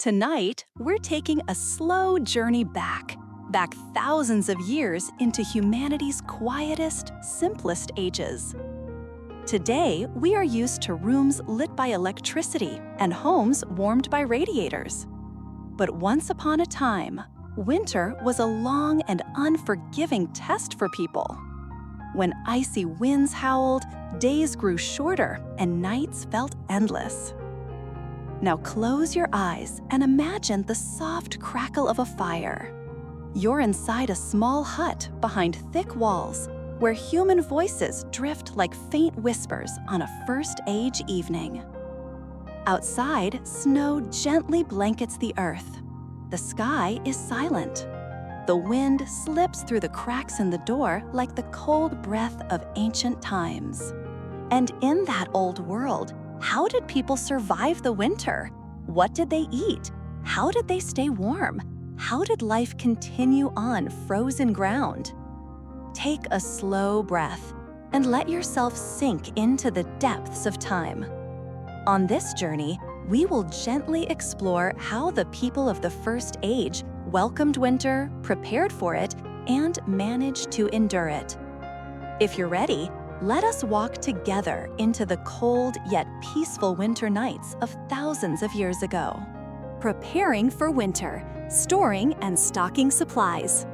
Tonight, we're taking a slow journey back thousands of years into humanity's quietest, simplest ages. Today, we are used to rooms lit by electricity and homes warmed by radiators. But once upon a time, winter was a long and unforgiving test for people. When icy winds howled, days grew shorter and nights felt endless. Now close your eyes and imagine the soft crackle of a fire. You're inside a small hut behind thick walls, where human voices drift like faint whispers on a first-age evening. Outside, snow gently blankets the earth. The sky is silent. The wind slips through the cracks in the door like the cold breath of ancient times. And in that old world, how did people survive the winter? What did they eat? How did they stay warm? How did life continue on frozen ground? Take a slow breath and let yourself sink into the depths of time. On this journey, we will gently explore how the people of the first age welcomed winter, prepared for it, and managed to endure it. If you're ready, let us walk together into the cold yet peaceful winter nights of thousands of years ago. Preparing for winter, storing and stocking supplies.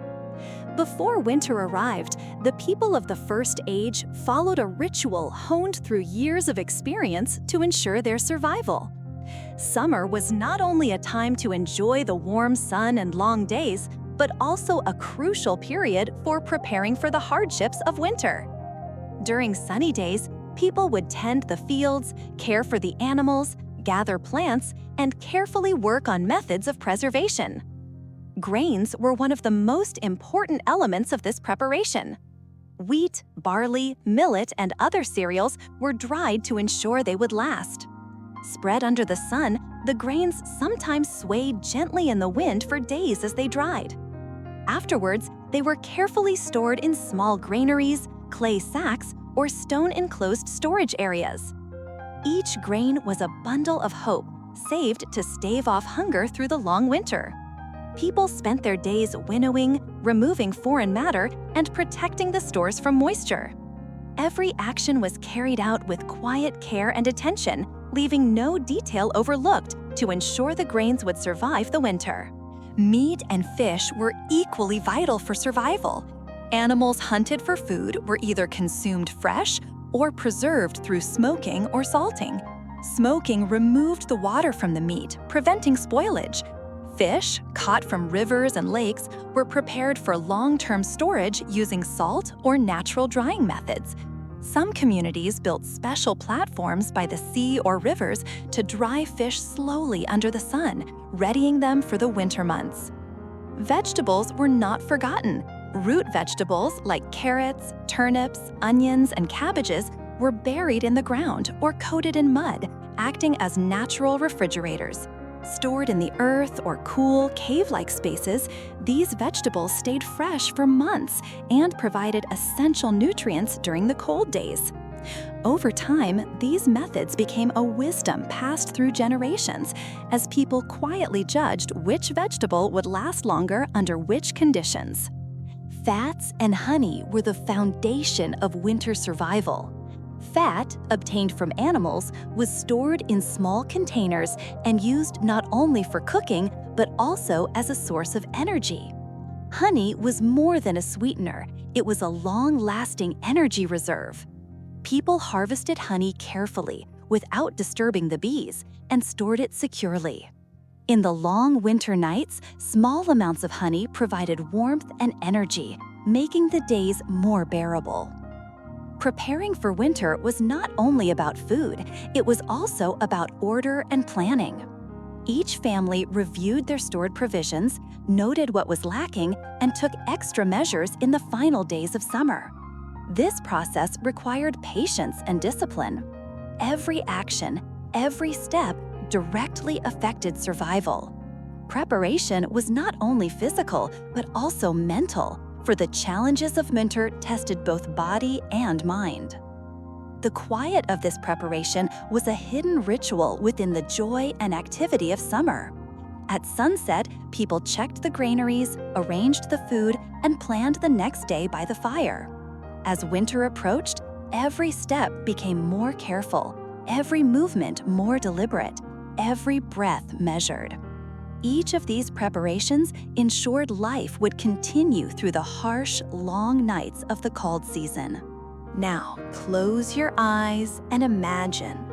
Before winter arrived, the people of the first age followed a ritual honed through years of experience to ensure their survival. Summer was not only a time to enjoy the warm sun and long days, but also a crucial period for preparing for the hardships of winter. During sunny days, people would tend the fields, care for the animals, gather plants, and carefully work on methods of preservation. Grains were one of the most important elements of this preparation. Wheat, barley, millet, and other cereals were dried to ensure they would last. Spread under the sun, the grains sometimes swayed gently in the wind for days as they dried. Afterwards, they were carefully stored in small granaries, clay sacks, or stone-enclosed storage areas. Each grain was a bundle of hope, saved to stave off hunger through the long winter. People spent their days winnowing, removing foreign matter, and protecting the stores from moisture. Every action was carried out with quiet care and attention, leaving no detail overlooked to ensure the grains would survive the winter. Meat and fish were equally vital for survival. Animals hunted for food were either consumed fresh or preserved through smoking or salting. Smoking removed the water from the meat, preventing spoilage. Fish, caught from rivers and lakes, were prepared for long-term storage using salt or natural drying methods. Some communities built special platforms by the sea or rivers to dry fish slowly under the sun, readying them for the winter months. Vegetables were not forgotten. Root vegetables like carrots, turnips, onions, and cabbages were buried in the ground or coated in mud, acting as natural refrigerators. Stored in the earth or cool, cave-like spaces, these vegetables stayed fresh for months and provided essential nutrients during the cold days. Over time, these methods became a wisdom passed through generations as people quietly judged which vegetable would last longer under which conditions. Fats and honey were the foundation of winter survival. Fat, obtained from animals, was stored in small containers and used not only for cooking, but also as a source of energy. Honey was more than a sweetener, it was a long-lasting energy reserve. People harvested honey carefully, without disturbing the bees, and stored it securely. In the long winter nights, small amounts of honey provided warmth and energy, making the days more bearable. Preparing for winter was not only about food, it was also about order and planning. Each family reviewed their stored provisions, noted what was lacking, and took extra measures in the final days of summer. This process required patience and discipline. Every action, every step directly affected survival. Preparation was not only physical, but also mental, for the challenges of winter tested both body and mind. The quiet of this preparation was a hidden ritual within the joy and activity of summer. At sunset, people checked the granaries, arranged the food, and planned the next day by the fire. As winter approached, every step became more careful, every movement more deliberate, every breath measured. Each of these preparations ensured life would continue through the harsh, long nights of the cold season. Now, close your eyes and imagine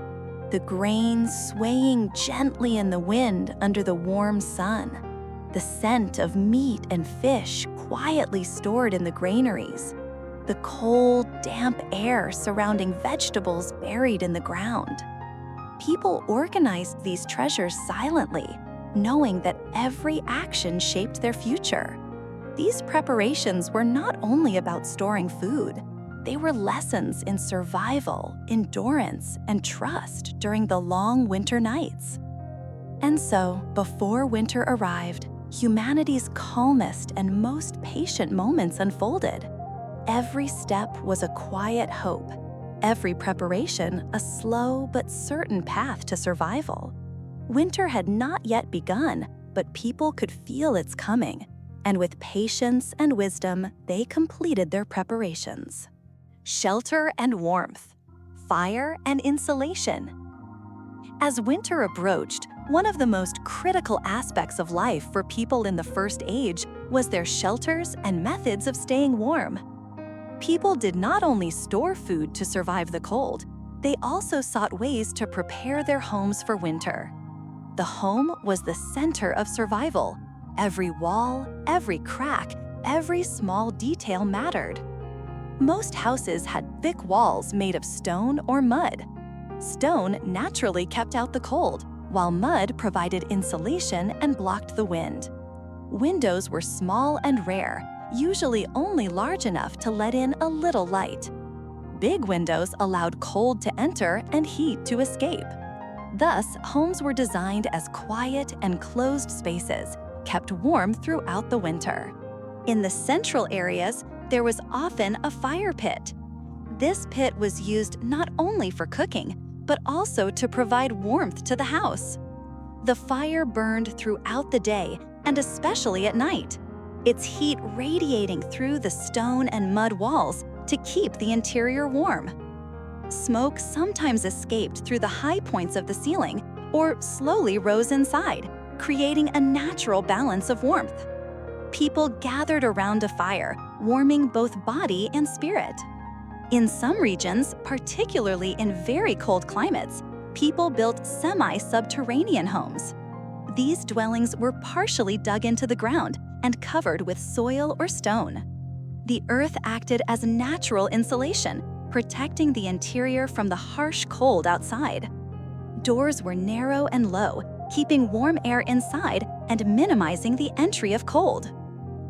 the grain swaying gently in the wind under the warm sun, the scent of meat and fish quietly stored in the granaries, the cold, damp air surrounding vegetables buried in the ground. People organized these treasures silently, knowing that every action shaped their future. These preparations were not only about storing food, they were lessons in survival, endurance, and trust during the long winter nights. And so, before winter arrived, humanity's calmest and most patient moments unfolded. Every step was a quiet hope, every preparation a slow but certain path to survival. Winter had not yet begun, but people could feel its coming, and with patience and wisdom, they completed their preparations. Shelter and warmth, fire and insulation. As winter approached, one of the most critical aspects of life for people in the first age was their shelters and methods of staying warm. People did not only store food to survive the cold, they also sought ways to prepare their homes for winter. The home was the center of survival. Every wall, every crack, every small detail mattered. Most houses had thick walls made of stone or mud. Stone naturally kept out the cold, while mud provided insulation and blocked the wind. Windows were small and rare, usually only large enough to let in a little light. Big windows allowed cold to enter and heat to escape. Thus, homes were designed as quiet and closed spaces, kept warm throughout the winter. In the central areas, there was often a fire pit. This pit was used not only for cooking, but also to provide warmth to the house. The fire burned throughout the day, and especially at night, its heat radiating through the stone and mud walls to keep the interior warm. Smoke sometimes escaped through the high points of the ceiling or slowly rose inside, creating a natural balance of warmth. People gathered around a fire, warming both body and spirit. In some regions, particularly in very cold climates, people built semi-subterranean homes. These dwellings were partially dug into the ground and covered with soil or stone. The earth acted as natural insulation, protecting the interior from the harsh cold outside. Doors were narrow and low, keeping warm air inside and minimizing the entry of cold.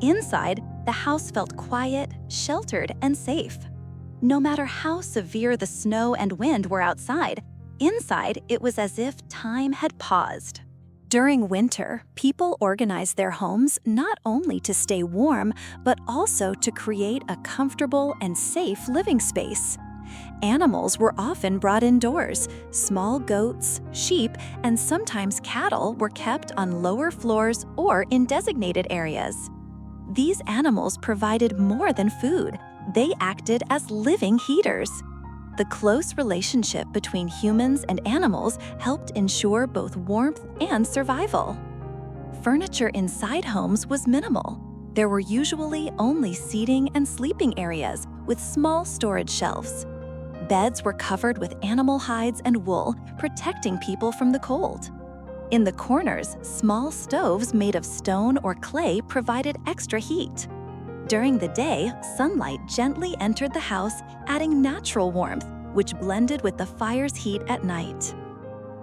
Inside, the house felt quiet, sheltered, and safe. No matter how severe the snow and wind were outside, inside it was as if time had paused. During winter, people organized their homes not only to stay warm, but also to create a comfortable and safe living space. Animals were often brought indoors. Small goats, sheep, and sometimes cattle were kept on lower floors or in designated areas. These animals provided more than food. They acted as living heaters. The close relationship between humans and animals helped ensure both warmth and survival. Furniture inside homes was minimal. There were usually only seating and sleeping areas with small storage shelves. Beds were covered with animal hides and wool, protecting people from the cold. In the corners, small stoves made of stone or clay provided extra heat. During the day, sunlight gently entered the house, adding natural warmth, which blended with the fire's heat at night.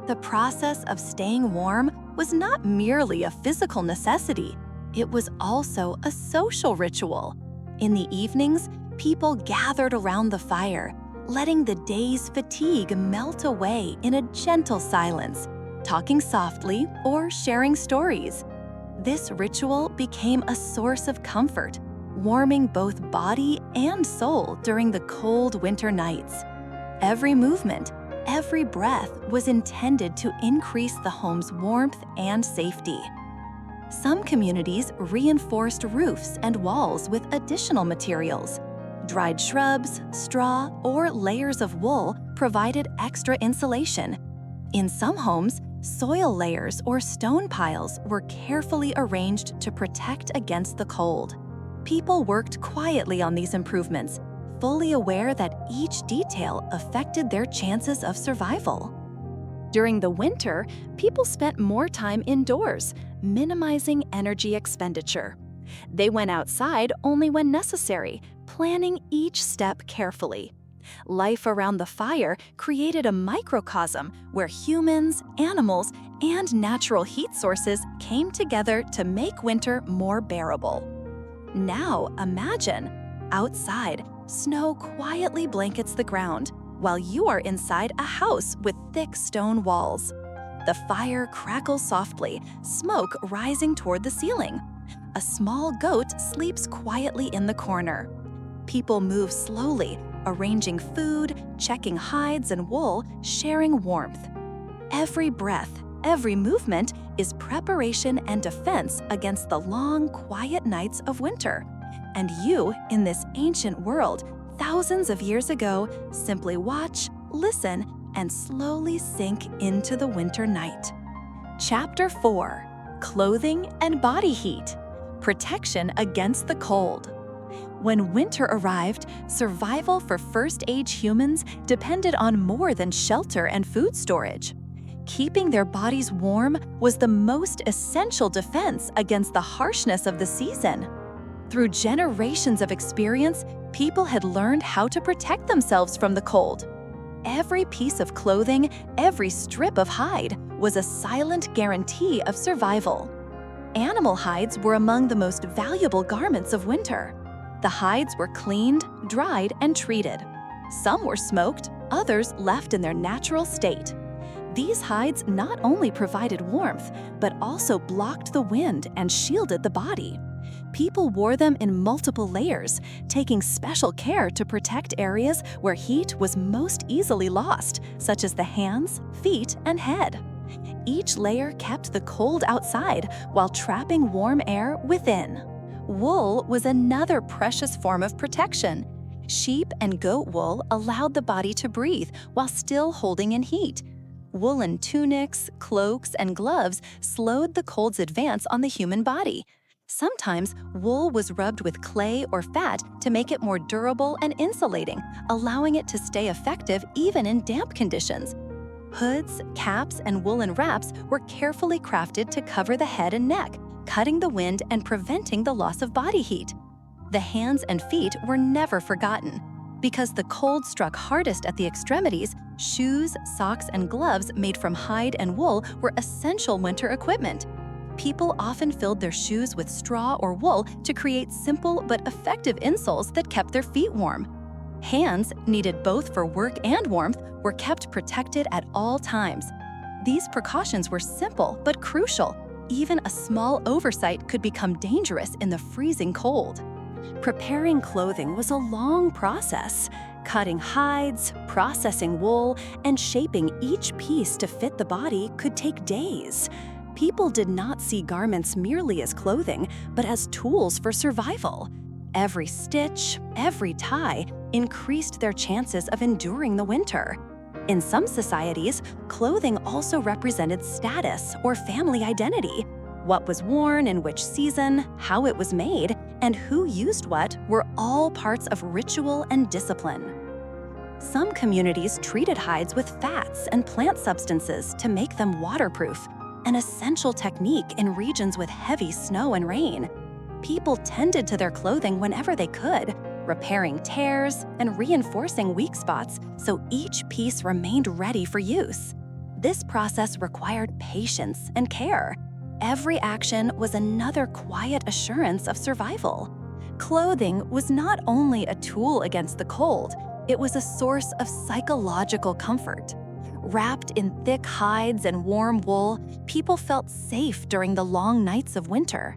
The process of staying warm was not merely a physical necessity, it was also a social ritual. In the evenings, people gathered around the fire, letting the day's fatigue melt away in a gentle silence, talking softly or sharing stories. This ritual became a source of comfort, warming both body and soul during the cold winter nights. Every movement, every breath was intended to increase the home's warmth and safety. Some communities reinforced roofs and walls with additional materials. Dried shrubs, straw, or layers of wool provided extra insulation. In some homes, soil layers or stone piles were carefully arranged to protect against the cold. People worked quietly on these improvements, fully aware that each detail affected their chances of survival. During the winter, people spent more time indoors, minimizing energy expenditure. They went outside only when necessary, planning each step carefully. Life around the fire created a microcosm where humans, animals, and natural heat sources came together to make winter more bearable. Now imagine, outside, snow quietly blankets the ground, while you are inside a house with thick stone walls. The fire crackles softly, smoke rising toward the ceiling. A small goat sleeps quietly in the corner. People move slowly, arranging food, checking hides and wool, sharing warmth. Every breath, every movement is preparation and defense against the long, quiet nights of winter. And you, in this ancient world, thousands of years ago, simply watch, listen, and slowly sink into the winter night. Chapter 4: Clothing and Body Heat. Protection against the cold. When winter arrived, survival for first-age humans depended on more than shelter and food storage. Keeping their bodies warm was the most essential defense against the harshness of the season. Through generations of experience, people had learned how to protect themselves from the cold. Every piece of clothing, every strip of hide, was a silent guarantee of survival. Animal hides were among the most valuable garments of winter. The hides were cleaned, dried, and treated. Some were smoked, others left in their natural state. These hides not only provided warmth, but also blocked the wind and shielded the body. People wore them in multiple layers, taking special care to protect areas where heat was most easily lost, such as the hands, feet, and head. Each layer kept the cold outside while trapping warm air within. Wool was another precious form of protection. Sheep and goat wool allowed the body to breathe while still holding in heat. Woolen tunics, cloaks, and gloves slowed the cold's advance on the human body. Sometimes, wool was rubbed with clay or fat to make it more durable and insulating, allowing it to stay effective even in damp conditions. Hoods, caps, and woolen wraps were carefully crafted to cover the head and neck, cutting the wind and preventing the loss of body heat. The hands and feet were never forgotten. Because the cold struck hardest at the extremities, shoes, socks, and gloves made from hide and wool were essential winter equipment. People often filled their shoes with straw or wool to create simple but effective insoles that kept their feet warm. Hands, needed both for work and warmth, were kept protected at all times. These precautions were simple but crucial. Even a small oversight could become dangerous in the freezing cold. Preparing clothing was a long process. Cutting hides, processing wool, and shaping each piece to fit the body could take days. People did not see garments merely as clothing, but as tools for survival. Every stitch, every tie increased their chances of enduring the winter. In some societies, clothing also represented status or family identity. What was worn in which season, how it was made, and who used what were all parts of ritual and discipline. Some communities treated hides with fats and plant substances to make them waterproof, an essential technique in regions with heavy snow and rain. People tended to their clothing whenever they could, repairing tears and reinforcing weak spots so each piece remained ready for use. This process required patience and care. Every action was another quiet assurance of survival. Clothing was not only a tool against the cold, it was a source of psychological comfort. Wrapped in thick hides and warm wool, people felt safe during the long nights of winter.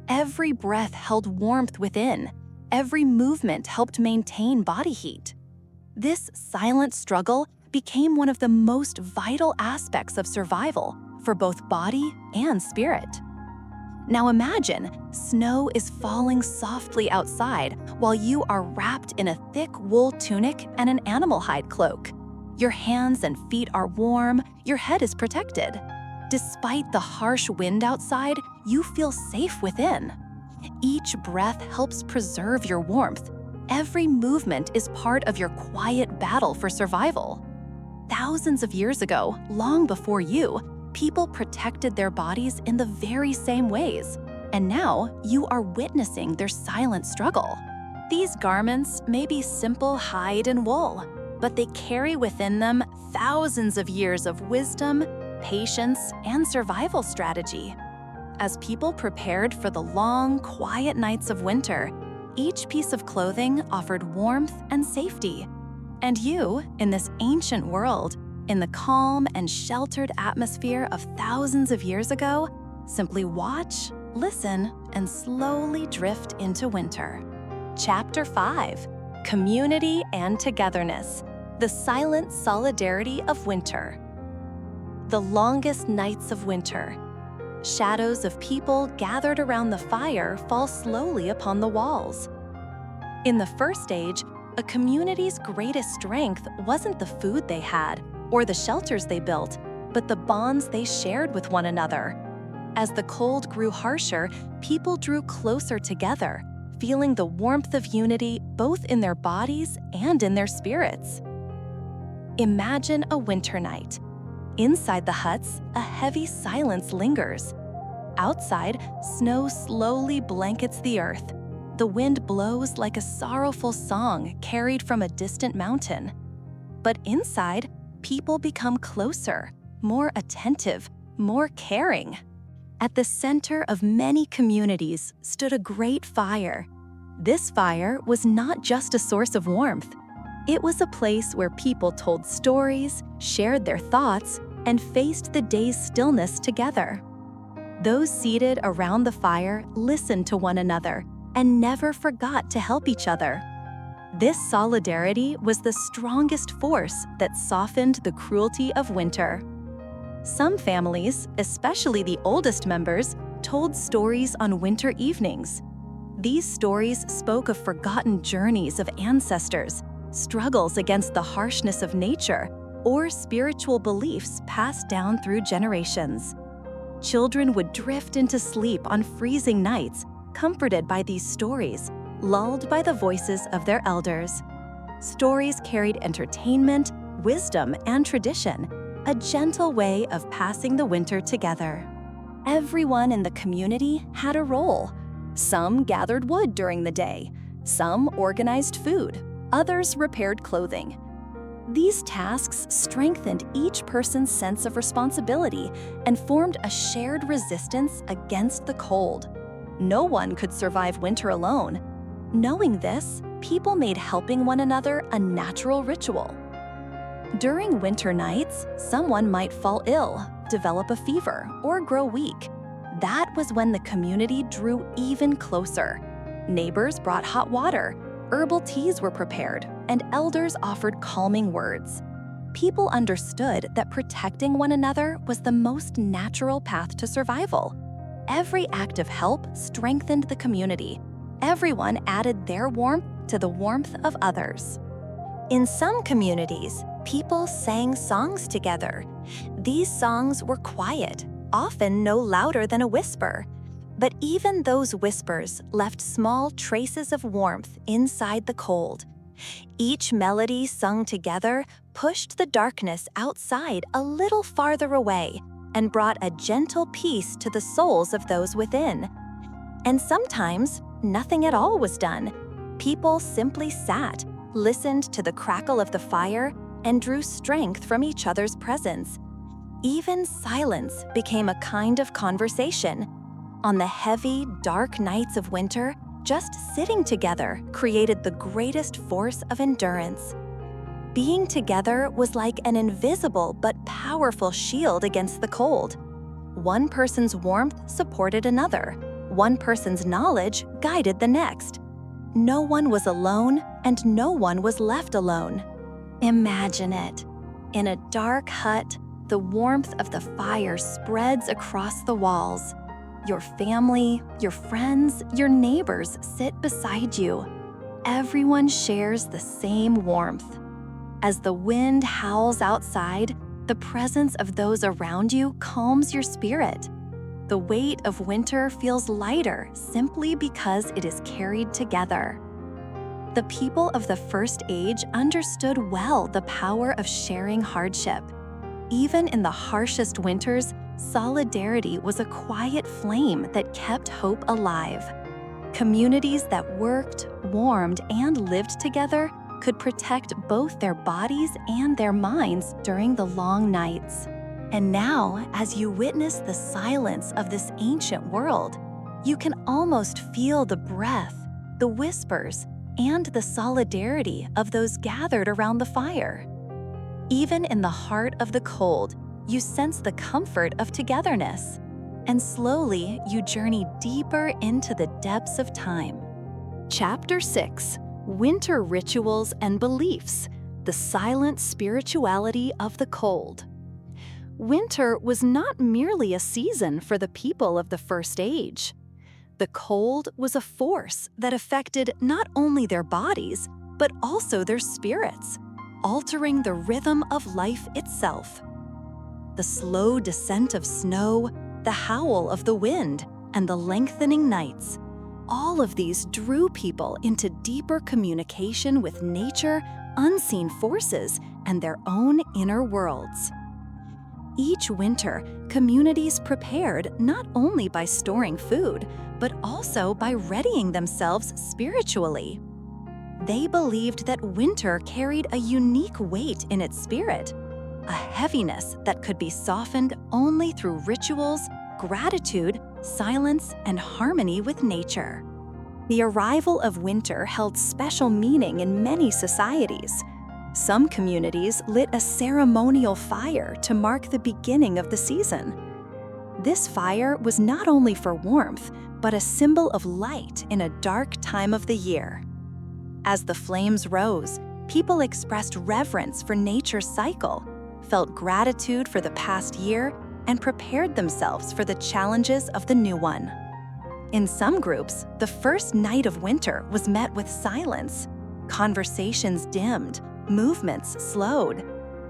Every breath held warmth within. Every movement helped maintain body heat. This silent struggle became one of the most vital aspects of survival for both body and spirit. Now imagine snow is falling softly outside while you are wrapped in a thick wool tunic and an animal hide cloak. Your hands and feet are warm, your head is protected. Despite the harsh wind outside, you feel safe within. Each breath helps preserve your warmth. Every movement is part of your quiet battle for survival. Thousands of years ago, long before you, people protected their bodies in the very same ways. And now you are witnessing their silent struggle. These garments may be simple hide and wool, but they carry within them thousands of years of wisdom, patience, and survival strategy. As people prepared for the long, quiet nights of winter, each piece of clothing offered warmth and safety. And you, in this ancient world, in the calm and sheltered atmosphere of thousands of years ago, simply watch, listen, and slowly drift into winter. Chapter 5: Community and Togetherness. The silent solidarity of winter. The longest nights of winter. Shadows of people gathered around the fire fall slowly upon the walls. In the first age, a community's greatest strength wasn't the food they had or the shelters they built, but the bonds they shared with one another. As the cold grew harsher, people drew closer together, feeling the warmth of unity both in their bodies and in their spirits. Imagine a winter night. Inside the huts, a heavy silence lingers. Outside, snow slowly blankets the earth. The wind blows like a sorrowful song carried from a distant mountain. But inside, people become closer, more attentive, more caring. At the center of many communities stood a great fire. This fire was not just a source of warmth. It was a place where people told stories, shared their thoughts, and faced the day's stillness together. Those seated around the fire listened to one another and never forgot to help each other. This solidarity was the strongest force that softened the cruelty of winter. Some families, especially the oldest members, told stories on winter evenings. These stories spoke of forgotten journeys of ancestors, struggles against the harshness of nature, or spiritual beliefs passed down through generations. Children would drift into sleep on freezing nights, comforted by these stories, lulled by the voices of their elders. Stories carried entertainment, wisdom, and tradition, a gentle way of passing the winter together. Everyone in the community had a role. Some gathered wood during the day, some organized food, others repaired clothing. These tasks strengthened each person's sense of responsibility and formed a shared resistance against the cold. No one could survive winter alone. Knowing this, people made helping one another a natural ritual. During winter nights, someone might fall ill, develop a fever, or grow weak. That was when the community drew even closer. Neighbors brought hot water, herbal teas were prepared, and elders offered calming words. People understood that protecting one another was the most natural path to survival. Every act of help strengthened the community. Everyone added their warmth to the warmth of others. In some communities, people sang songs together. These songs were quiet, often no louder than a whisper. But even those whispers left small traces of warmth inside the cold. Each melody sung together pushed the darkness outside a little farther away and brought a gentle peace to the souls of those within. And sometimes, nothing at all was done. People simply sat, listened to the crackle of the fire, and drew strength from each other's presence. Even silence became a kind of conversation. On the heavy, dark nights of winter, just sitting together created the greatest force of endurance. Being together was like an invisible but powerful shield against the cold. One person's warmth supported another. One person's knowledge guided the next. No one was alone, and no one was left alone. Imagine it. In a dark hut, the warmth of the fire spreads across the walls. Your family, your friends, your neighbors sit beside you. Everyone shares the same warmth. As the wind howls outside, the presence of those around you calms your spirit. The weight of winter feels lighter simply because it is carried together. The people of the first age understood well the power of sharing hardship. Even in the harshest winters, solidarity was a quiet flame that kept hope alive. Communities that worked, warmed, and lived together could protect both their bodies and their minds during the long nights. And now, as you witness the silence of this ancient world, you can almost feel the breath, the whispers, and the solidarity of those gathered around the fire. Even in the heart of the cold, you sense the comfort of togetherness. And slowly, you journey deeper into the depths of time. Chapter 6: Winter Rituals and Beliefs: The Silent Spirituality of the Cold. Winter was not merely a season for the people of the First Age. The cold was a force that affected not only their bodies, but also their spirits, altering the rhythm of life itself. The slow descent of snow, the howl of the wind, and the lengthening nights, all of these drew people into deeper communication with nature, unseen forces, and their own inner worlds. Each winter, communities prepared not only by storing food, but also by readying themselves spiritually. They believed that winter carried a unique weight in its spirit, a heaviness that could be softened only through rituals, gratitude, silence, and harmony with nature. The arrival of winter held special meaning in many societies. Some communities lit a ceremonial fire to mark the beginning of the season. This fire was not only for warmth, but a symbol of light in a dark time of the year. As the flames rose, people expressed reverence for nature's cycle, felt gratitude for the past year, and prepared themselves for the challenges of the new one. In some groups, the first night of winter was met with silence. Conversations dimmed, movements slowed.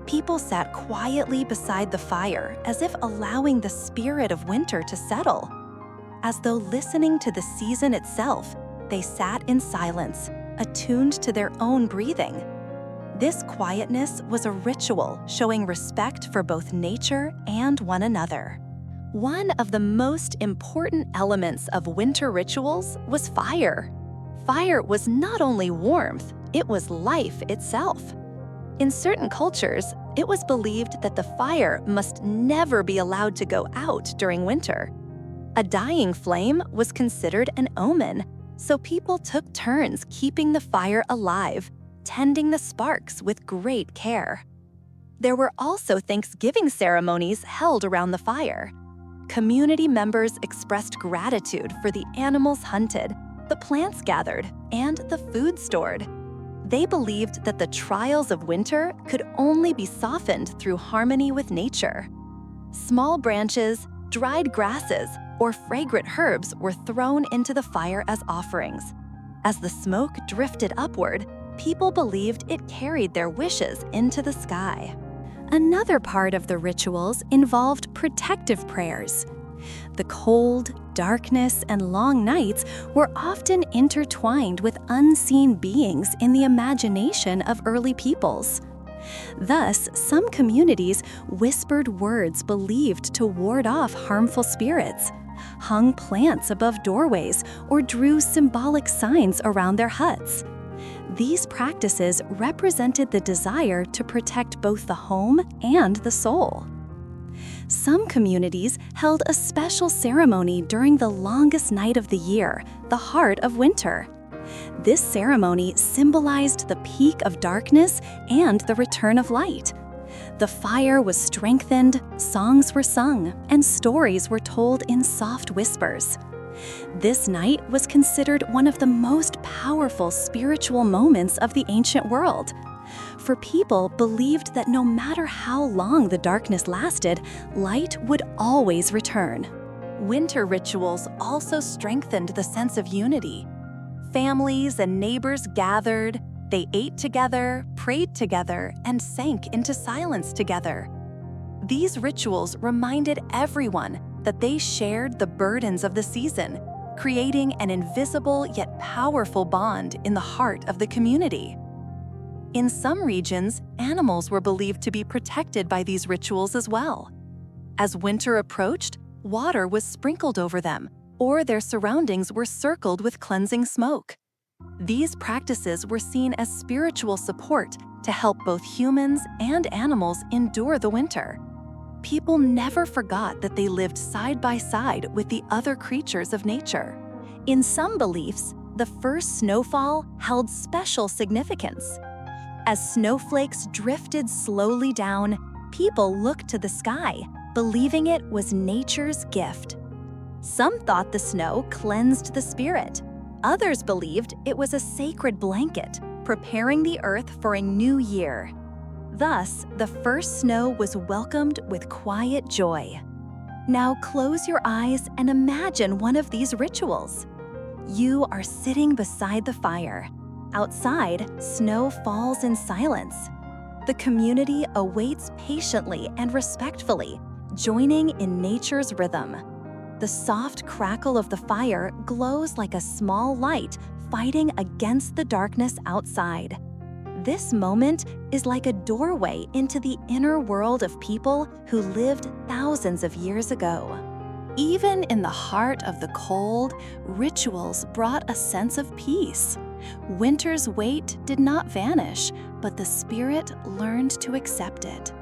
People sat quietly beside the fire as if allowing the spirit of winter to settle. As though listening to the season itself, they sat in silence, attuned to their own breathing. This quietness was a ritual showing respect for both nature and one another. One of the most important elements of winter rituals was fire. Fire was not only warmth, it was life itself. In certain cultures, it was believed that the fire must never be allowed to go out during winter. A dying flame was considered an omen, so people took turns keeping the fire alive, tending the sparks with great care. There were also Thanksgiving ceremonies held around the fire. Community members expressed gratitude for the animals hunted, the plants gathered, and the food stored. They believed that the trials of winter could only be softened through harmony with nature. Small branches, dried grasses, or fragrant herbs were thrown into the fire as offerings. As the smoke drifted upward, people believed it carried their wishes into the sky. Another part of the rituals involved protective prayers. The cold, darkness, and long nights were often intertwined with unseen beings in the imagination of early peoples. Thus, some communities whispered words believed to ward off harmful spirits, hung plants above doorways, or drew symbolic signs around their huts. These practices represented the desire to protect both the home and the soul. Some communities held a special ceremony during the longest night of the year, the heart of winter. This ceremony symbolized the peak of darkness and the return of light. The fire was strengthened, songs were sung, and stories were told in soft whispers. This night was considered one of the most powerful spiritual moments of the ancient world. For people believed that no matter how long the darkness lasted, light would always return. Winter rituals also strengthened the sense of unity. Families and neighbors gathered, they ate together, prayed together, and sank into silence together. These rituals reminded everyone that they shared the burdens of the season, creating an invisible yet powerful bond in the heart of the community. In some regions, animals were believed to be protected by these rituals as well. As winter approached, water was sprinkled over them, or their surroundings were circled with cleansing smoke. These practices were seen as spiritual support to help both humans and animals endure the winter. People never forgot that they lived side by side with the other creatures of nature. In some beliefs, the first snowfall held special significance. As snowflakes drifted slowly down, people looked to the sky, believing it was nature's gift. Some thought the snow cleansed the spirit. Others believed it was a sacred blanket, preparing the earth for a new year. Thus, the first snow was welcomed with quiet joy. Now close your eyes and imagine one of these rituals. You are sitting beside the fire. Outside, snow falls in silence. The community awaits patiently and respectfully, joining in nature's rhythm. The soft crackle of the fire glows like a small light fighting against the darkness outside. This moment is like a doorway into the inner world of people who lived thousands of years ago. Even in the heart of the cold, rituals brought a sense of peace. Winter's weight did not vanish, but the spirit learned to accept it.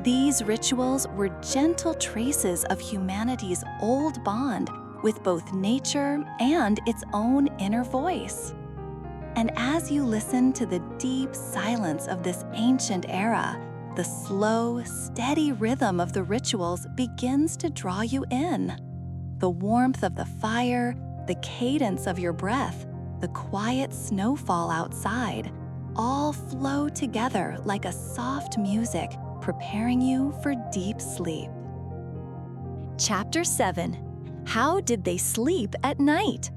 These rituals were gentle traces of humanity's old bond with both nature and its own inner voice. And as you listen to the deep silence of this ancient era, the slow, steady rhythm of the rituals begins to draw you in. The warmth of the fire, the cadence of your breath, the quiet snowfall outside, all flow together like a soft music, preparing you for deep sleep. Chapter 7. How did they sleep at night?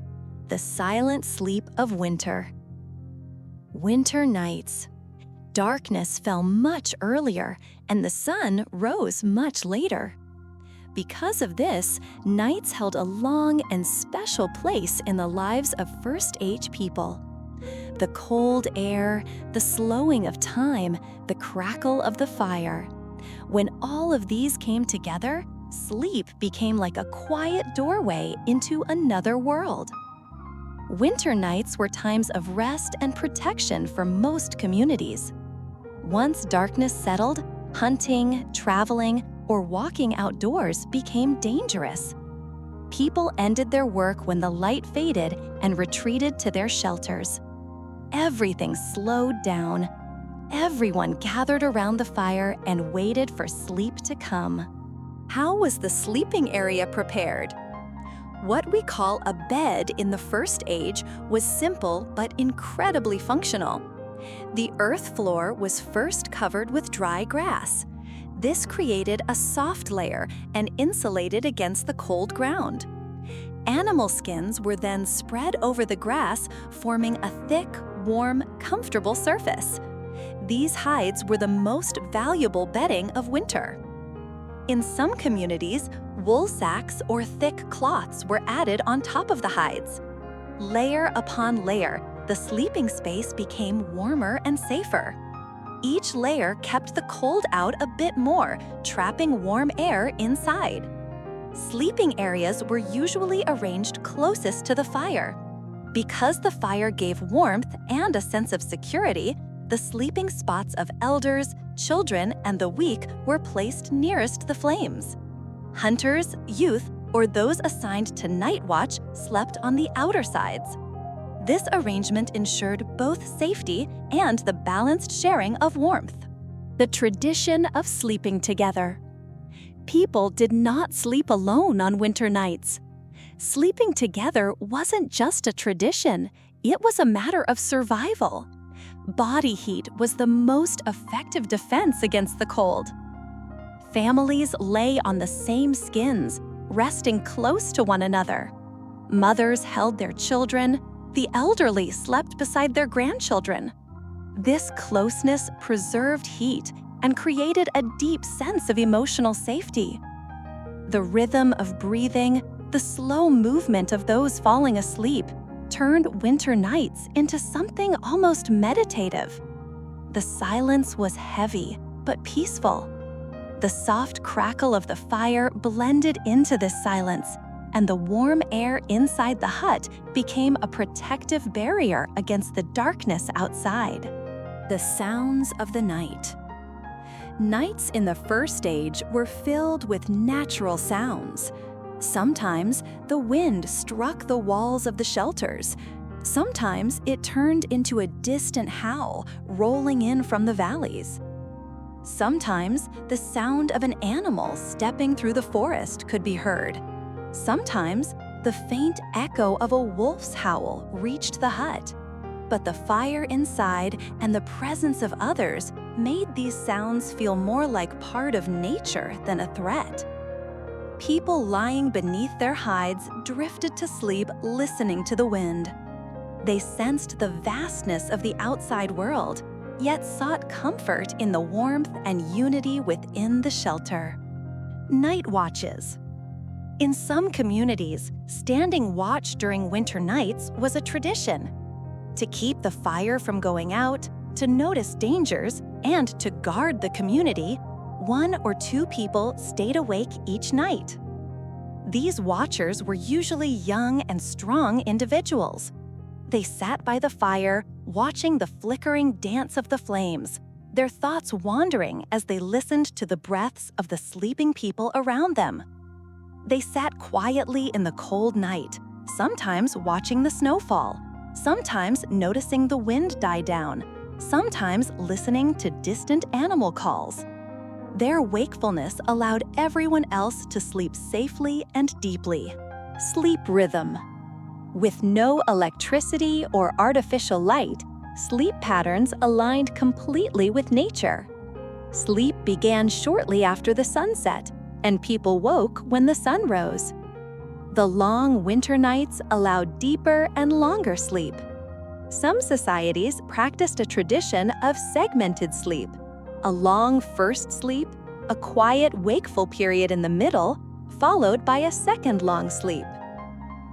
The silent sleep of winter. Winter nights. Darkness fell much earlier, and the sun rose much later. Because of this, nights held a long and special place in the lives of first-age people. The cold air, the slowing of time, the crackle of the fire. When all of these came together, sleep became like a quiet doorway into another world. Winter nights were times of rest and protection for most communities. Once darkness settled, hunting, traveling, or walking outdoors became dangerous. People ended their work when the light faded and retreated to their shelters. Everything slowed down. Everyone gathered around the fire and waited for sleep to come. How was the sleeping area prepared? What we call a bed in the first age was simple but incredibly functional. The earth floor was first covered with dry grass. This created a soft layer and insulated against the cold ground. Animal skins were then spread over the grass, forming a thick, warm, comfortable surface. These hides were the most valuable bedding of winter. In some communities, wool sacks or thick cloths were added on top of the hides. Layer upon layer, the sleeping space became warmer and safer. Each layer kept the cold out a bit more, trapping warm air inside. Sleeping areas were usually arranged closest to the fire. Because the fire gave warmth and a sense of security, the sleeping spots of elders, children, and the weak were placed nearest the flames. Hunters, youth, or those assigned to night watch slept on the outer sides. This arrangement ensured both safety and the balanced sharing of warmth. The tradition of sleeping together. People did not sleep alone on winter nights. Sleeping together wasn't just a tradition, it was a matter of survival. Body heat was the most effective defense against the cold. Families lay on the same skins, resting close to one another. Mothers held their children, the elderly slept beside their grandchildren. This closeness preserved heat and created a deep sense of emotional safety. The rhythm of breathing, the slow movement of those falling asleep, turned winter nights into something almost meditative. The silence was heavy but peaceful. The soft crackle of the fire blended into this silence, and the warm air inside the hut became a protective barrier against the darkness outside. The sounds of the night. Nights in the first age were filled with natural sounds. Sometimes the wind struck the walls of the shelters. Sometimes it turned into a distant howl rolling in from the valleys. Sometimes the sound of an animal stepping through the forest could be heard. Sometimes the faint echo of a wolf's howl reached the hut. But the fire inside and the presence of others made these sounds feel more like part of nature than a threat. People lying beneath their hides drifted to sleep listening to the wind. They sensed the vastness of the outside world, yet sought comfort in the warmth and unity within the shelter. Night watches. In some communities, standing watch during winter nights was a tradition. To keep the fire from going out, to notice dangers, and to guard the community, 1 or 2 people stayed awake each night. These watchers were usually young and strong individuals. They sat by the fire, watching the flickering dance of the flames, their thoughts wandering as they listened to the breaths of the sleeping people around them. They sat quietly in the cold night, sometimes watching the snowfall, sometimes noticing the wind die down, sometimes listening to distant animal calls. Their wakefulness allowed everyone else to sleep safely and deeply. Sleep rhythm. With no electricity or artificial light, sleep patterns aligned completely with nature. Sleep began shortly after the sunset, and people woke when the sun rose. The long winter nights allowed deeper and longer sleep. Some societies practiced a tradition of segmented sleep, a long first sleep, a quiet wakeful period in the middle, followed by a second long sleep.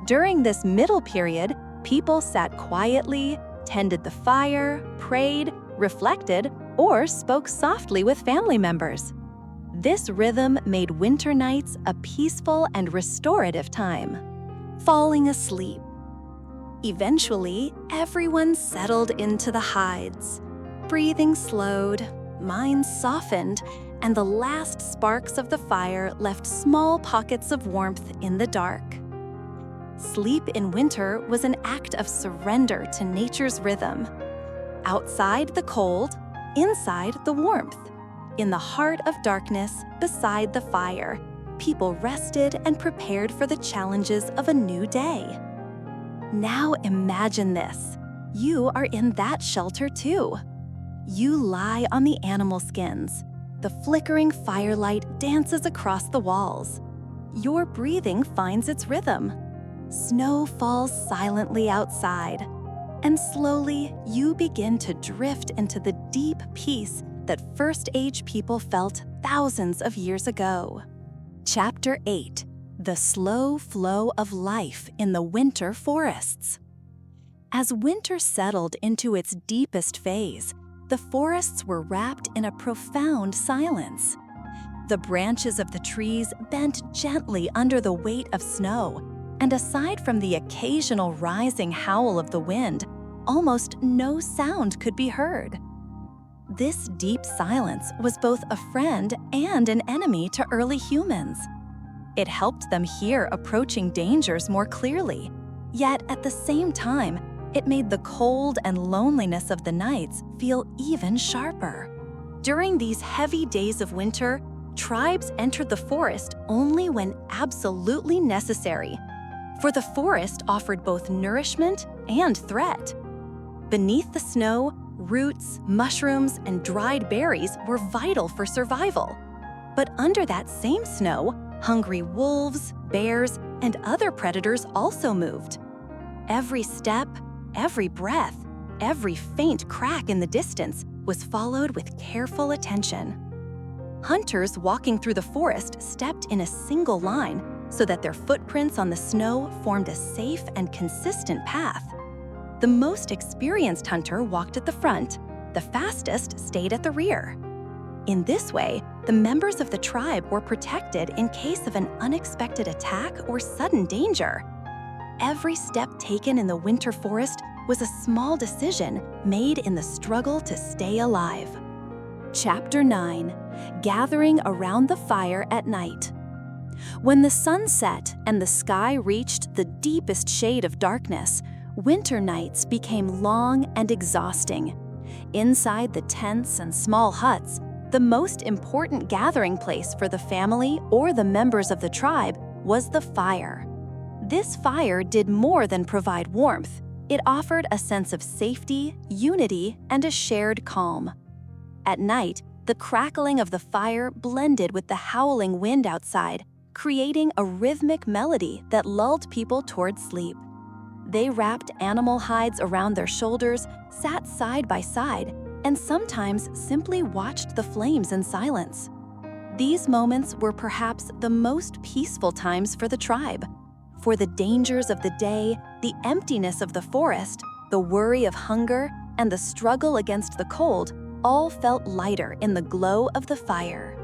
During this middle period, people sat quietly, tended the fire, prayed, reflected, or spoke softly with family members. This rhythm made winter nights a peaceful and restorative time. Falling asleep. Eventually, everyone settled into the hides. Breathing slowed, minds softened, and the last sparks of the fire left small pockets of warmth in the dark. Sleep in winter was an act of surrender to nature's rhythm. Outside the cold, inside the warmth. In the heart of darkness, beside the fire, people rested and prepared for the challenges of a new day. Now imagine this. You are in that shelter too. You lie on the animal skins. The flickering firelight dances across the walls. Your breathing finds its rhythm. Snow falls silently outside, and slowly you begin to drift into the deep peace that first-age people felt thousands of years ago. Chapter 8: The Slow Flow of Life in the Winter Forests. As winter settled into its deepest phase, the forests were wrapped in a profound silence. The branches of the trees bent gently under the weight of snow, and aside from the occasional rising howl of the wind, almost no sound could be heard. This deep silence was both a friend and an enemy to early humans. It helped them hear approaching dangers more clearly, yet at the same time, it made the cold and loneliness of the nights feel even sharper. During these heavy days of winter, tribes entered the forest only when absolutely necessary, for the forest offered both nourishment and threat. Beneath the snow, roots, mushrooms, and dried berries were vital for survival. But under that same snow, Hungry wolves, bears, and other predators also moved. Every step, every breath, every faint crack in the distance was followed with careful attention. Hunters walking through the forest stepped in a single line so that their footprints on the snow formed a safe and consistent path. The most experienced hunter walked at the front, the fastest stayed at the rear. In this way, the members of the tribe were protected in case of an unexpected attack or sudden danger. Every step taken in the winter forest was a small decision made in the struggle to stay alive. Chapter 9: Gathering around the fire at night. When the sun set and the sky reached the deepest shade of darkness, winter nights became long and exhausting. Inside the tents and small huts, the most important gathering place for the family or the members of the tribe was the fire. This fire did more than provide warmth. It offered a sense of safety, unity, and a shared calm. At night, the crackling of the fire blended with the howling wind outside, creating a rhythmic melody that lulled people toward sleep. They wrapped animal hides around their shoulders, sat side by side, and sometimes simply watched the flames in silence. These moments were perhaps the most peaceful times for the tribe. For the dangers of the day, the emptiness of the forest, the worry of hunger, and the struggle against the cold all felt lighter in the glow of the fire.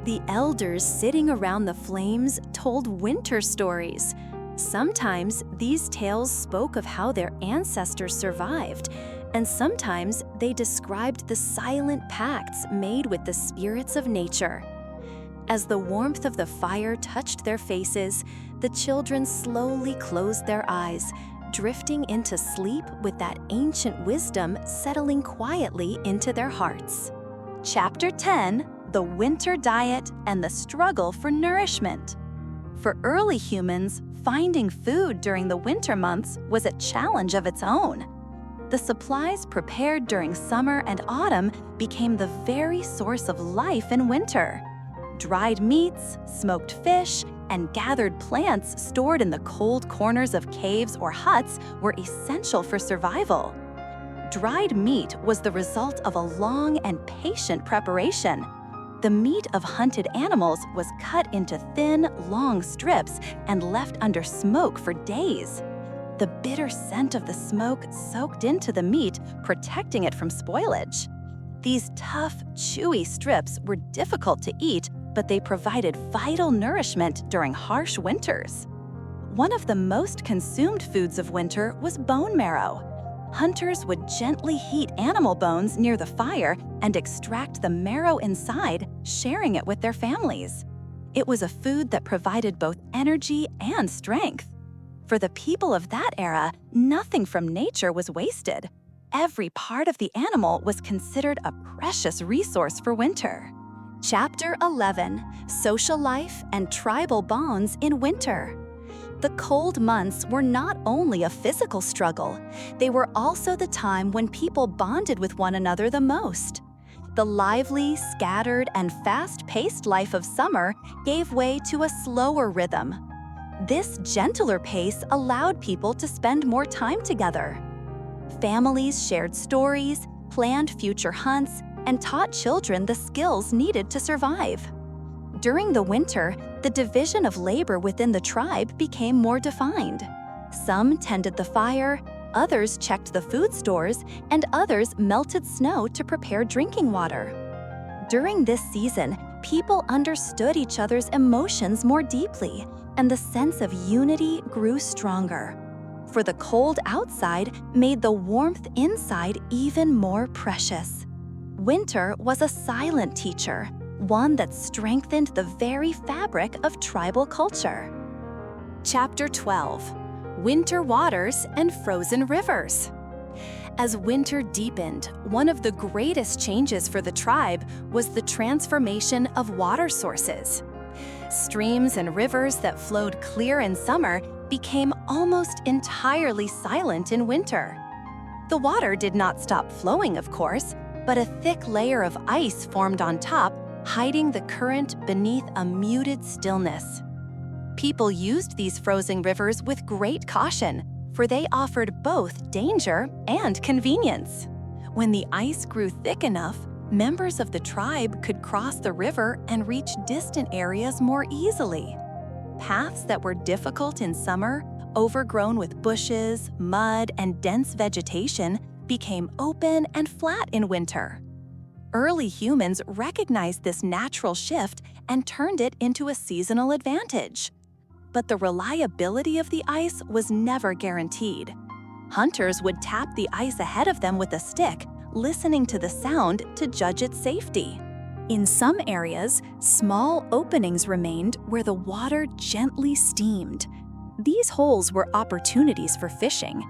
The elders sitting around the flames told winter stories. Sometimes these tales spoke of how their ancestors survived, and sometimes they described the silent pacts made with the spirits of nature. As the warmth of the fire touched their faces, the children slowly closed their eyes, drifting into sleep with that ancient wisdom settling quietly into their hearts. Chapter 10: The Winter Diet and the Struggle for Nourishment. For early humans, finding food during the winter months was a challenge of its own. The supplies prepared during summer and autumn became the very source of life in winter. Dried meats, smoked fish, and gathered plants stored in the cold corners of caves or huts were essential for survival. Dried meat was the result of a long and patient preparation. The meat of hunted animals was cut into thin, long strips and left under smoke for days. The bitter scent of the smoke soaked into the meat, protecting it from spoilage. These tough, chewy strips were difficult to eat, but they provided vital nourishment during harsh winters. One of the most consumed foods of winter was bone marrow. Hunters would gently heat animal bones near the fire and extract the marrow inside, sharing it with their families. It was a food that provided both energy and strength. For the people of that era, nothing from nature was wasted. Every part of the animal was considered a precious resource for winter. Chapter 11: Social Life and Tribal Bonds in Winter. The cold months were not only a physical struggle, they were also the time when people bonded with one another the most. The lively, scattered, and fast-paced life of summer gave way to a slower rhythm. This gentler pace allowed people to spend more time together. Families shared stories, planned future hunts, and taught children the skills needed to survive. During the winter, the division of labor within the tribe became more defined. Some tended the fire, others checked the food stores, and others melted snow to prepare drinking water. During this season, people understood each other's emotions more deeply, and the sense of unity grew stronger. For the cold outside made the warmth inside even more precious. Winter was a silent teacher, one that strengthened the very fabric of tribal culture. Chapter 12: Winter Waters and Frozen Rivers. As winter deepened, one of the greatest changes for the tribe was the transformation of water sources. Streams and rivers that flowed clear in summer became almost entirely silent in winter. The water did not stop flowing, of course, but a thick layer of ice formed on top, hiding the current beneath a muted stillness. People used these frozen rivers with great caution, for they offered both danger and convenience. When the ice grew thick enough, members of the tribe could cross the river and reach distant areas more easily. Paths that were difficult in summer, overgrown with bushes, mud, and dense vegetation, became open and flat in winter. Early humans recognized this natural shift and turned it into a seasonal advantage. But the reliability of the ice was never guaranteed. Hunters would tap the ice ahead of them with a stick, listening to the sound to judge its safety. In some areas, small openings remained where the water gently steamed. These holes were opportunities for fishing.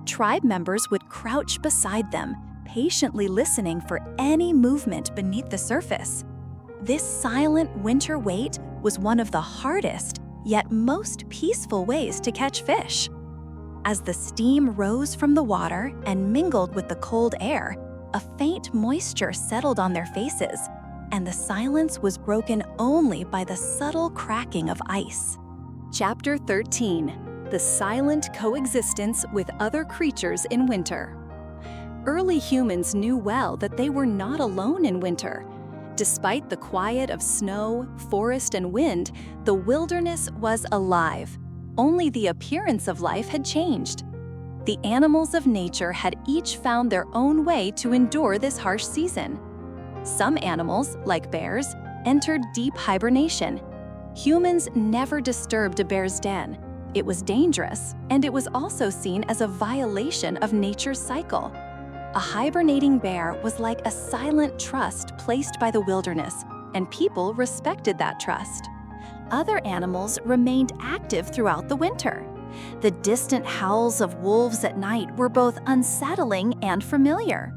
Tribe members would crouch beside them, patiently listening for any movement beneath the surface. This silent winter wait was one of the hardest, yet most peaceful ways to catch fish. As the steam rose from the water and mingled with the cold air, a faint moisture settled on their faces, and the silence was broken only by the subtle cracking of ice. Chapter 13: The Silent Coexistence with Other Creatures in Winter. Early humans knew well that they were not alone in winter. Despite the quiet of snow, forest, and wind, the wilderness was alive. Only the appearance of life had changed. The animals of nature had each found their own way to endure this harsh season. Some animals, like bears, entered deep hibernation. Humans never disturbed a bear's den. It was dangerous, and it was also seen as a violation of nature's cycle. A hibernating bear was like a silent trust placed by the wilderness, and people respected that trust. Other animals remained active throughout the winter. The distant howls of wolves at night were both unsettling and familiar.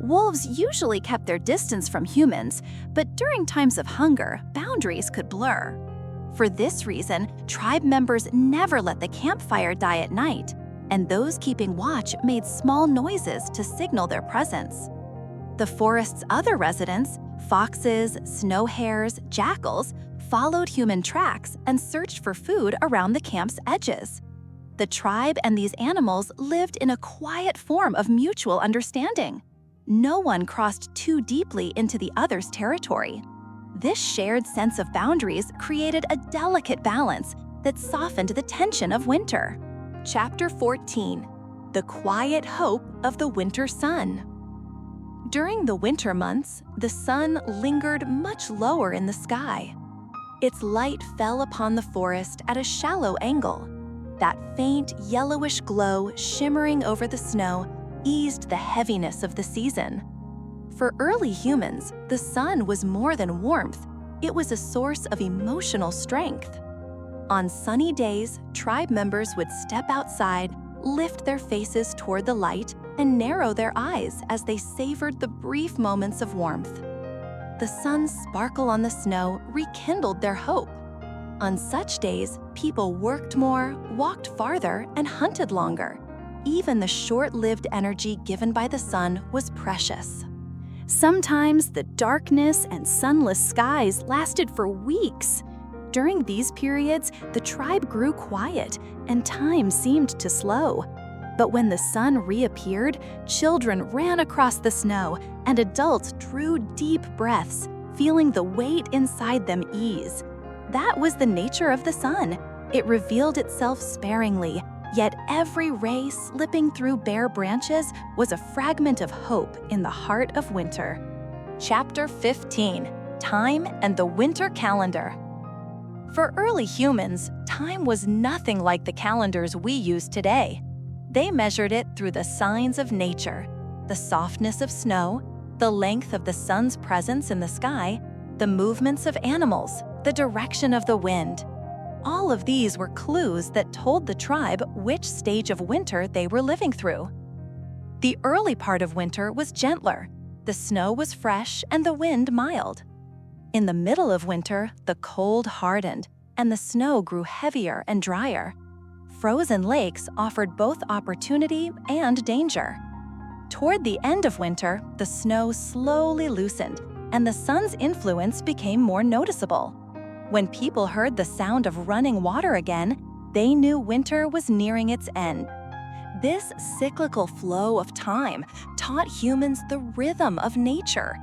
Wolves usually kept their distance from humans, but during times of hunger, boundaries could blur. For this reason, tribe members never let the campfire die at night, and those keeping watch made small noises to signal their presence. The forest's other residents, foxes, snow hares, jackals, followed human tracks and searched for food around the camp's edges. The tribe and these animals lived in a quiet form of mutual understanding. No one crossed too deeply into the other's territory. This shared sense of boundaries created a delicate balance that softened the tension of winter. Chapter 14: The Quiet Hope of the Winter Sun. During the winter months, the sun lingered much lower in the sky. Its light fell upon the forest at a shallow angle. That faint yellowish glow shimmering over the snow eased the heaviness of the season. For early humans, the sun was more than warmth. It was a source of emotional strength. On sunny days, tribe members would step outside, lift their faces toward the light, and narrow their eyes as they savored the brief moments of warmth. The sun's sparkle on the snow rekindled their hope. On such days, people worked more, walked farther, and hunted longer. Even the short-lived energy given by the sun was precious. Sometimes the darkness and sunless skies lasted for weeks. During these periods, the tribe grew quiet and time seemed to slow. But when the sun reappeared, children ran across the snow and adults drew deep breaths, feeling the weight inside them ease. That was the nature of the sun. It revealed itself sparingly, yet every ray slipping through bare branches was a fragment of hope in the heart of winter. Chapter 15: Time and the Winter Calendar. For early humans, time was nothing like the calendars we use today. They measured it through the signs of nature: the softness of snow, the length of the sun's presence in the sky, the movements of animals, the direction of the wind. All of these were clues that told the tribe which stage of winter they were living through. The early part of winter was gentler. The snow was fresh and the wind mild. In the middle of winter, the cold hardened and the snow grew heavier and drier. Frozen lakes offered both opportunity and danger. Toward the end of winter, the snow slowly loosened and the sun's influence became more noticeable. When people heard the sound of running water again, they knew winter was nearing its end. This cyclical flow of time taught humans the rhythm of nature.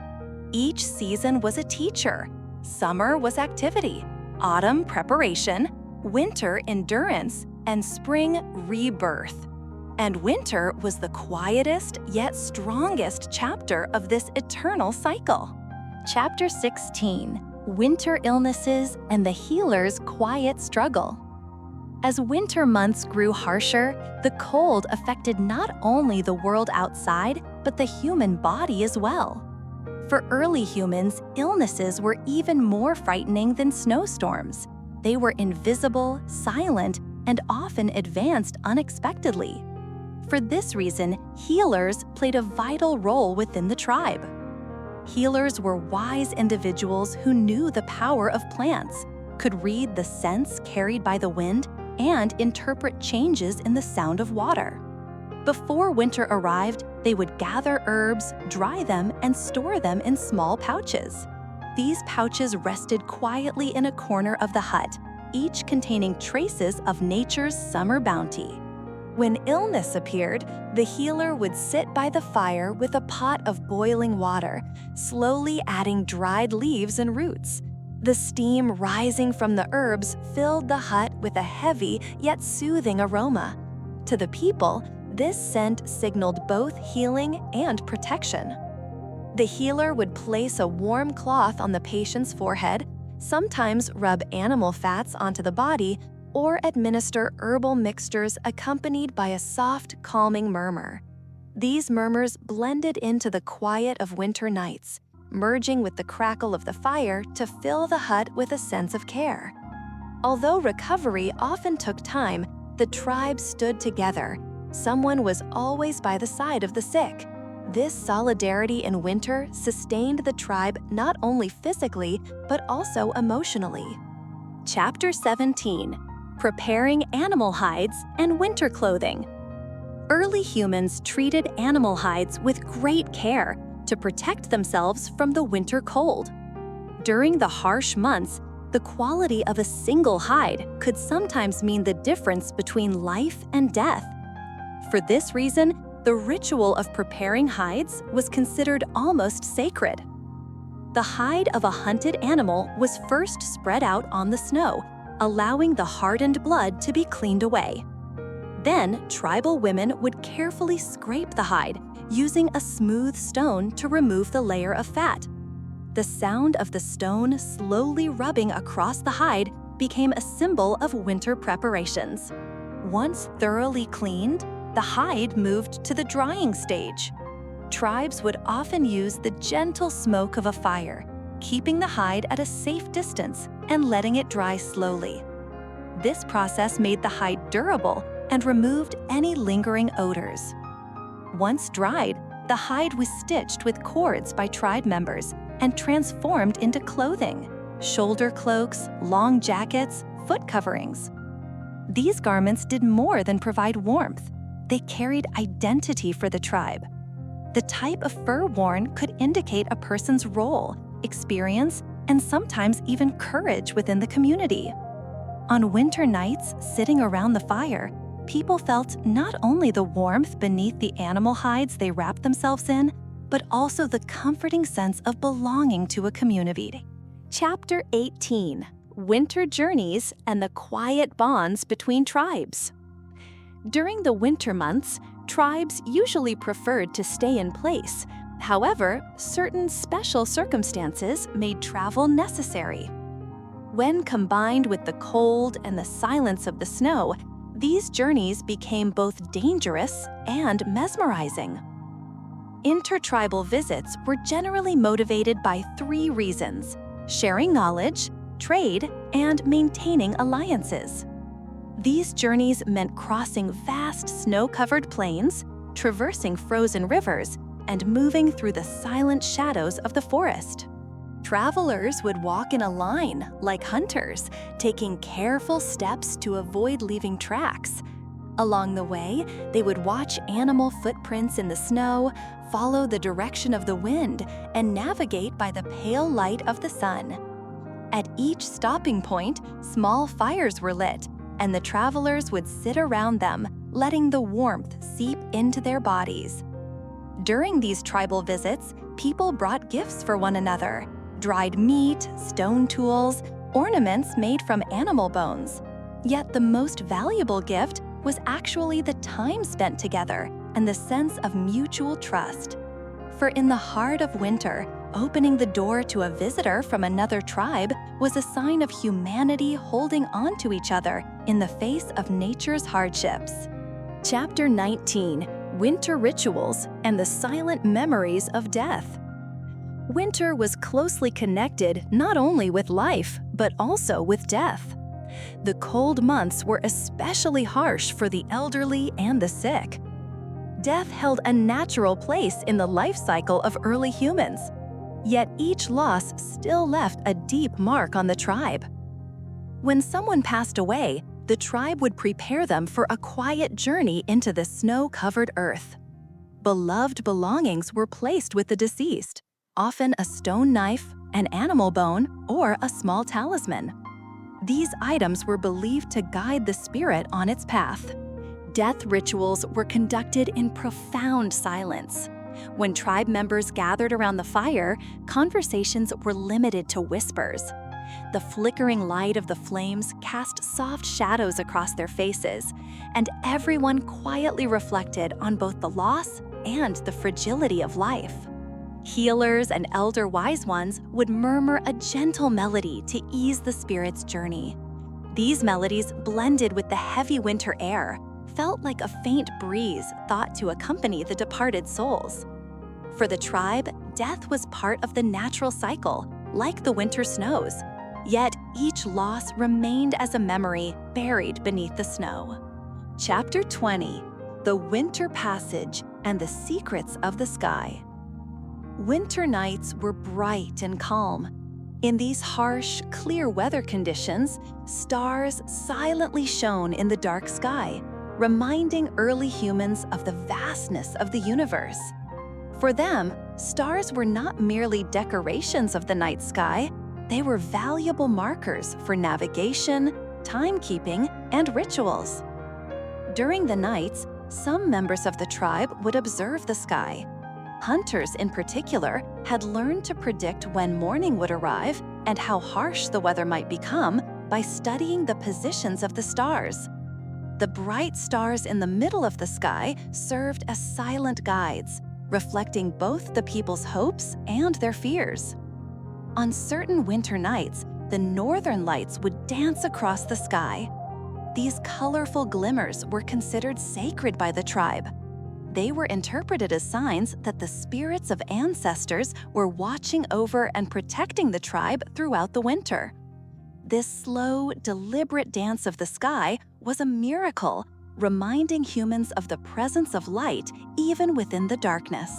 Each season was a teacher. Summer was activity, autumn preparation, winter endurance, and spring rebirth. And winter was the quietest yet strongest chapter of this eternal cycle. Chapter 16: Winter Illnesses and the Healer's Quiet Struggle. As winter months grew harsher, the cold affected not only the world outside, but the human body as well. For early humans, illnesses were even more frightening than snowstorms. They were invisible, silent, and often advanced unexpectedly. For this reason, healers played a vital role within the tribe. Healers were wise individuals who knew the power of plants, could read the scents carried by the wind, and interpret changes in the sound of water. Before winter arrived, they would gather herbs, dry them, and store them in small pouches. These pouches rested quietly in a corner of the hut, each containing traces of nature's summer bounty. When illness appeared, the healer would sit by the fire with a pot of boiling water, slowly adding dried leaves and roots. The steam rising from the herbs filled the hut with a heavy yet soothing aroma. To the people, this scent signaled both healing and protection. The healer would place a warm cloth on the patient's forehead, sometimes rub animal fats onto the body, or administer herbal mixtures accompanied by a soft, calming murmur. These murmurs blended into the quiet of winter nights, merging with the crackle of the fire to fill the hut with a sense of care. Although recovery often took time, the tribe stood together. Someone was always by the side of the sick. This solidarity in winter sustained the tribe not only physically, but also emotionally. Chapter 17: Preparing Animal Hides and Winter Clothing. Early humans treated animal hides with great care to protect themselves from the winter cold. During the harsh months, the quality of a single hide could sometimes mean the difference between life and death. For this reason, the ritual of preparing hides was considered almost sacred. The hide of a hunted animal was first spread out on the snow, allowing the hardened blood to be cleaned away. Then, tribal women would carefully scrape the hide, using a smooth stone to remove the layer of fat. The sound of the stone slowly rubbing across the hide became a symbol of winter preparations. Once thoroughly cleaned, the hide moved to the drying stage. Tribes would often use the gentle smoke of a fire, keeping the hide at a safe distance and letting it dry slowly. This process made the hide durable and removed any lingering odors. Once dried, the hide was stitched with cords by tribe members and transformed into clothing: shoulder cloaks, long jackets, foot coverings. These garments did more than provide warmth. They carried identity for the tribe. The type of fur worn could indicate a person's role, experience, and sometimes even courage within the community. On winter nights, sitting around the fire, people felt not only the warmth beneath the animal hides they wrapped themselves in, but also the comforting sense of belonging to a community. Chapter 18: Winter Journeys and the Quiet Bonds Between Tribes. During the winter months, tribes usually preferred to stay in place. However, certain special circumstances made travel necessary. When combined with the cold and the silence of the snow, these journeys became both dangerous and mesmerizing. Intertribal visits were generally motivated by 3 reasons: sharing knowledge, trade, and maintaining alliances. These journeys meant crossing vast snow-covered plains, traversing frozen rivers, and moving through the silent shadows of the forest. Travelers would walk in a line, like hunters, taking careful steps to avoid leaving tracks. Along the way, they would watch animal footprints in the snow, follow the direction of the wind, and navigate by the pale light of the sun. At each stopping point, small fires were lit, and the travelers would sit around them, letting the warmth seep into their bodies. During these tribal visits, people brought gifts for one another: dried meat, stone tools, ornaments made from animal bones. Yet the most valuable gift was actually the time spent together and the sense of mutual trust. For in the heart of winter, opening the door to a visitor from another tribe was a sign of humanity holding on to each other in the face of nature's hardships. Chapter 19: Winter Rituals and the Silent Memories of Death. Winter was closely connected not only with life, but also with death. The cold months were especially harsh for the elderly and the sick. Death held a natural place in the life cycle of early humans. Yet each loss still left a deep mark on the tribe. When someone passed away, the tribe would prepare them for a quiet journey into the snow-covered earth. Beloved belongings were placed with the deceased, often a stone knife, an animal bone, or a small talisman. These items were believed to guide the spirit on its path. Death rituals were conducted in profound silence. When tribe members gathered around the fire, conversations were limited to whispers. The flickering light of the flames cast soft shadows across their faces, and everyone quietly reflected on both the loss and the fragility of life. Healers and elder wise ones would murmur a gentle melody to ease the spirit's journey. These melodies, blended with the heavy winter air, felt like a faint breeze thought to accompany the departed souls. For the tribe, death was part of the natural cycle, like the winter snows. Yet each loss remained as a memory buried beneath the snow. Chapter 20: The Winter Passage and the Secrets of the Sky. Winter nights were bright and calm. In these harsh, clear weather conditions, stars silently shone in the dark sky, reminding early humans of the vastness of the universe. For them, stars were not merely decorations of the night sky, they were valuable markers for navigation, timekeeping, and rituals. During the nights, some members of the tribe would observe the sky. Hunters, in particular, had learned to predict when morning would arrive and how harsh the weather might become by studying the positions of the stars. The bright stars in the middle of the sky served as silent guides, reflecting both the people's hopes and their fears. On certain winter nights, the northern lights would dance across the sky. These colorful glimmers were considered sacred by the tribe. They were interpreted as signs that the spirits of ancestors were watching over and protecting the tribe throughout the winter. This slow, deliberate dance of the sky was a miracle, reminding humans of the presence of light even within the darkness.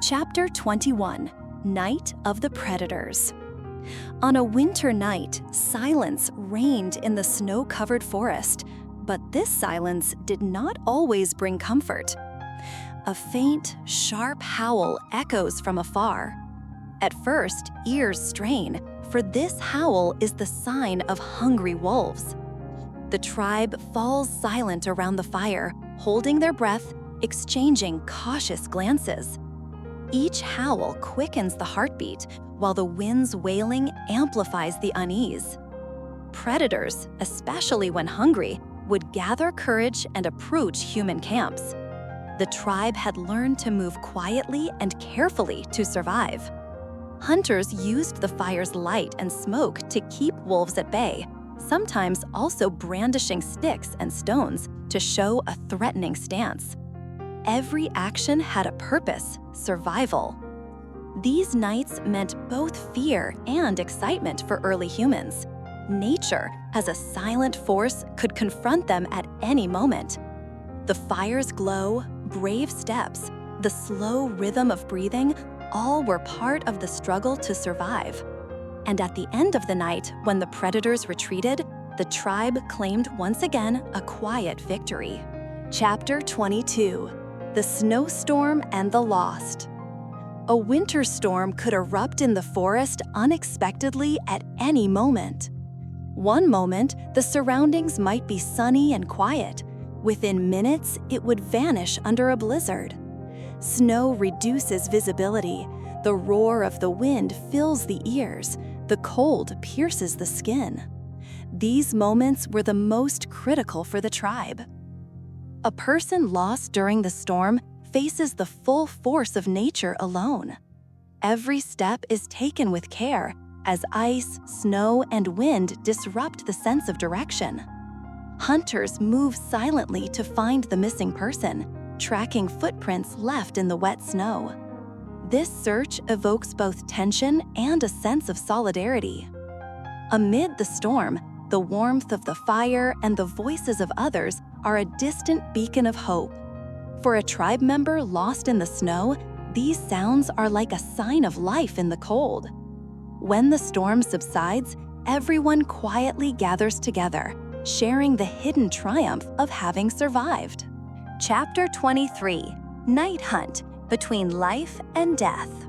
Chapter 21: Night of the Predators. On a winter night, silence reigned in the snow-covered forest, but this silence did not always bring comfort. A faint, sharp howl echoes from afar. At first, ears strain, for this howl is the sign of hungry wolves. The tribe falls silent around the fire, holding their breath, exchanging cautious glances. Each howl quickens the heartbeat, while the wind's wailing amplifies the unease. Predators, especially when hungry, would gather courage and approach human camps. The tribe had learned to move quietly and carefully to survive. Hunters used the fire's light and smoke to keep wolves at bay, sometimes also brandishing sticks and stones to show a threatening stance. Every action had a purpose: survival. These nights meant both fear and excitement for early humans. Nature, as a silent force, could confront them at any moment. The fire's glow, brave steps, the slow rhythm of breathing, all were part of the struggle to survive. And at the end of the night, when the predators retreated, the tribe claimed once again a quiet victory. Chapter 22: The Snowstorm and the Lost. A winter storm could erupt in the forest unexpectedly at any moment. One moment, the surroundings might be sunny and quiet. Within minutes, it would vanish under a blizzard. Snow reduces visibility. The roar of the wind fills the ears. The cold pierces the skin. These moments were the most critical for the tribe. A person lost during the storm faces the full force of nature alone. Every step is taken with care as ice, snow, and wind disrupt the sense of direction. Hunters move silently to find the missing person, tracking footprints left in the wet snow. This search evokes both tension and a sense of solidarity. Amid the storm, the warmth of the fire and the voices of others are a distant beacon of hope. For a tribe member lost in the snow, these sounds are like a sign of life in the cold. When the storm subsides, everyone quietly gathers together, sharing the hidden triumph of having survived. Chapter 23: Night Hunt Between Life and Death.